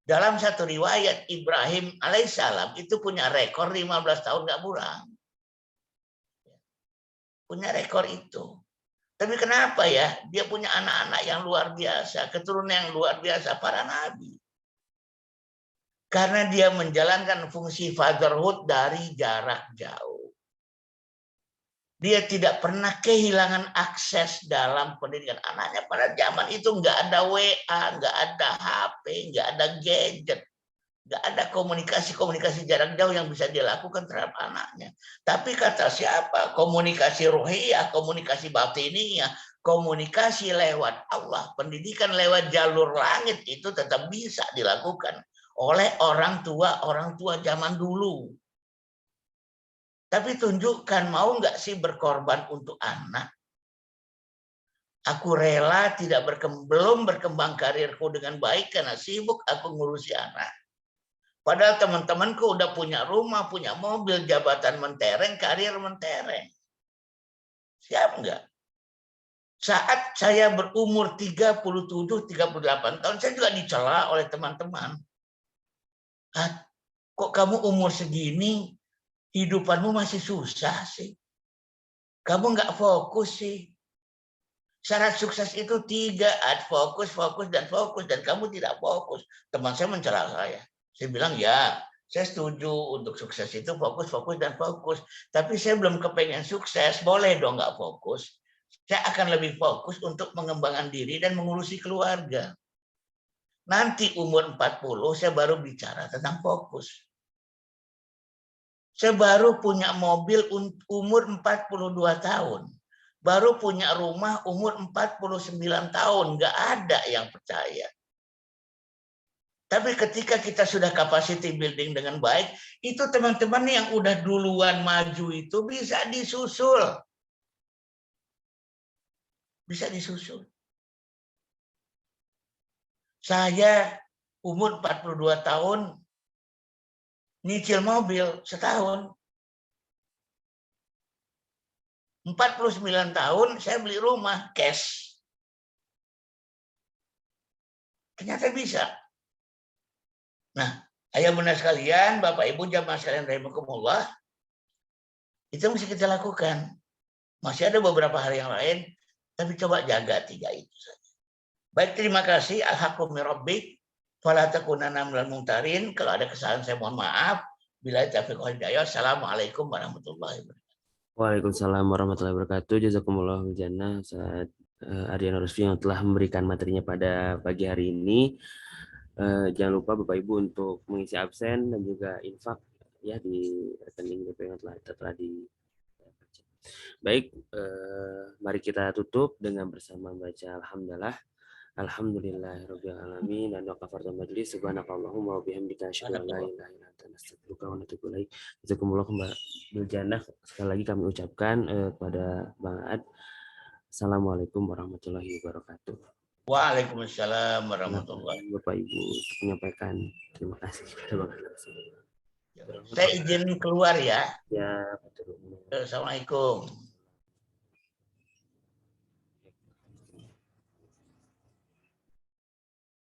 Dalam satu riwayat, Ibrahim alaihissalam itu punya rekor 15 tahun nggak pulang. Punya rekor itu. Tapi kenapa ya? Dia punya anak-anak yang luar biasa, keturunan yang luar biasa, para nabi. Karena dia menjalankan fungsi fatherhood dari jarak jauh. Dia tidak pernah kehilangan akses dalam pendidikan anaknya. Pada zaman itu nggak ada WA, nggak ada HP, nggak ada gadget. Nggak ada komunikasi jarak jauh yang bisa dia lakukan terhadap anaknya. Tapi kata siapa? Komunikasi ruhiyah, komunikasi batiniyah, komunikasi lewat Allah, pendidikan lewat jalur langit itu tetap bisa dilakukan oleh orang tua zaman dulu. Tapi tunjukkan, mau nggak sih berkorban untuk anak? Aku rela belum berkembang karirku dengan baik karena sibuk aku ngurusi anak. Padahal teman-temanku udah punya rumah, punya mobil, jabatan mentereng, karir mentereng. Siap nggak? Saat saya berumur 37-38 tahun, saya juga dicela oleh teman-teman. Kok kamu umur segini, hidupanmu masih susah sih? Kamu nggak fokus sih? Syarat sukses itu 3, fokus, dan kamu tidak fokus. Teman saya mencela saya. Saya bilang, ya, saya setuju untuk sukses itu fokus. Tapi saya belum kepengen sukses, boleh dong nggak fokus. Saya akan lebih fokus untuk mengembangkan diri dan mengurusi keluarga. Nanti umur 40, saya baru bicara tentang fokus. Saya baru punya mobil umur 42 tahun. Baru punya rumah umur 49 tahun. Nggak ada yang percaya. Tapi ketika kita sudah capacity building dengan baik, itu teman-teman yang udah duluan maju itu bisa disusul. Bisa disusul. Saya umur 42 tahun, nyicil mobil setahun. 49 tahun saya beli rumah cash. Ternyata bisa. Nah, ayah bunda sekalian, Bapak Ibu jamaah sekalian rahimakumullah, itu mesti kita lakukan. Masih ada beberapa hal yang lain, tapi coba jaga 3 itu saja. Baik, terima kasih. Al-haqqu min rabbik, fala takunanna minal mumtarin. Kalau ada kesalahan saya mohon maaf. Bila taufiq wal hidayah. Assalamualaikum warahmatullahi wabarakatuh. Waalaikumsalam warahmatullahi wabarakatuh. Jazakumullah jannah Ustaz Ardian Rusfi yang telah memberikan materinya pada pagi hari ini. Jangan lupa Bapak Ibu untuk mengisi absen dan juga infak ya di rekening BP yang telah di. Baik, mari kita tutup dengan bersama baca alhamdulillah. Alhamdulillahirabbil alamin dan waqafartu majlis subhanakallahumma wa bihamdika asyhadu an la ilaha illa anta astaghfiruka wa atubu ilaik. Jazakumullah bil jannah. Sekali lagi kami ucapkan kepada Bang Ad, Assalamualaikum warahmatullahi wabarakatuh. Waalaikumsalam warahmatullahi wabarakatuh. Bapak Ibu menyampaikan terima kasih kepada Bang Ad. Saya izin keluar ya. Ya, betul. Assalamualaikum.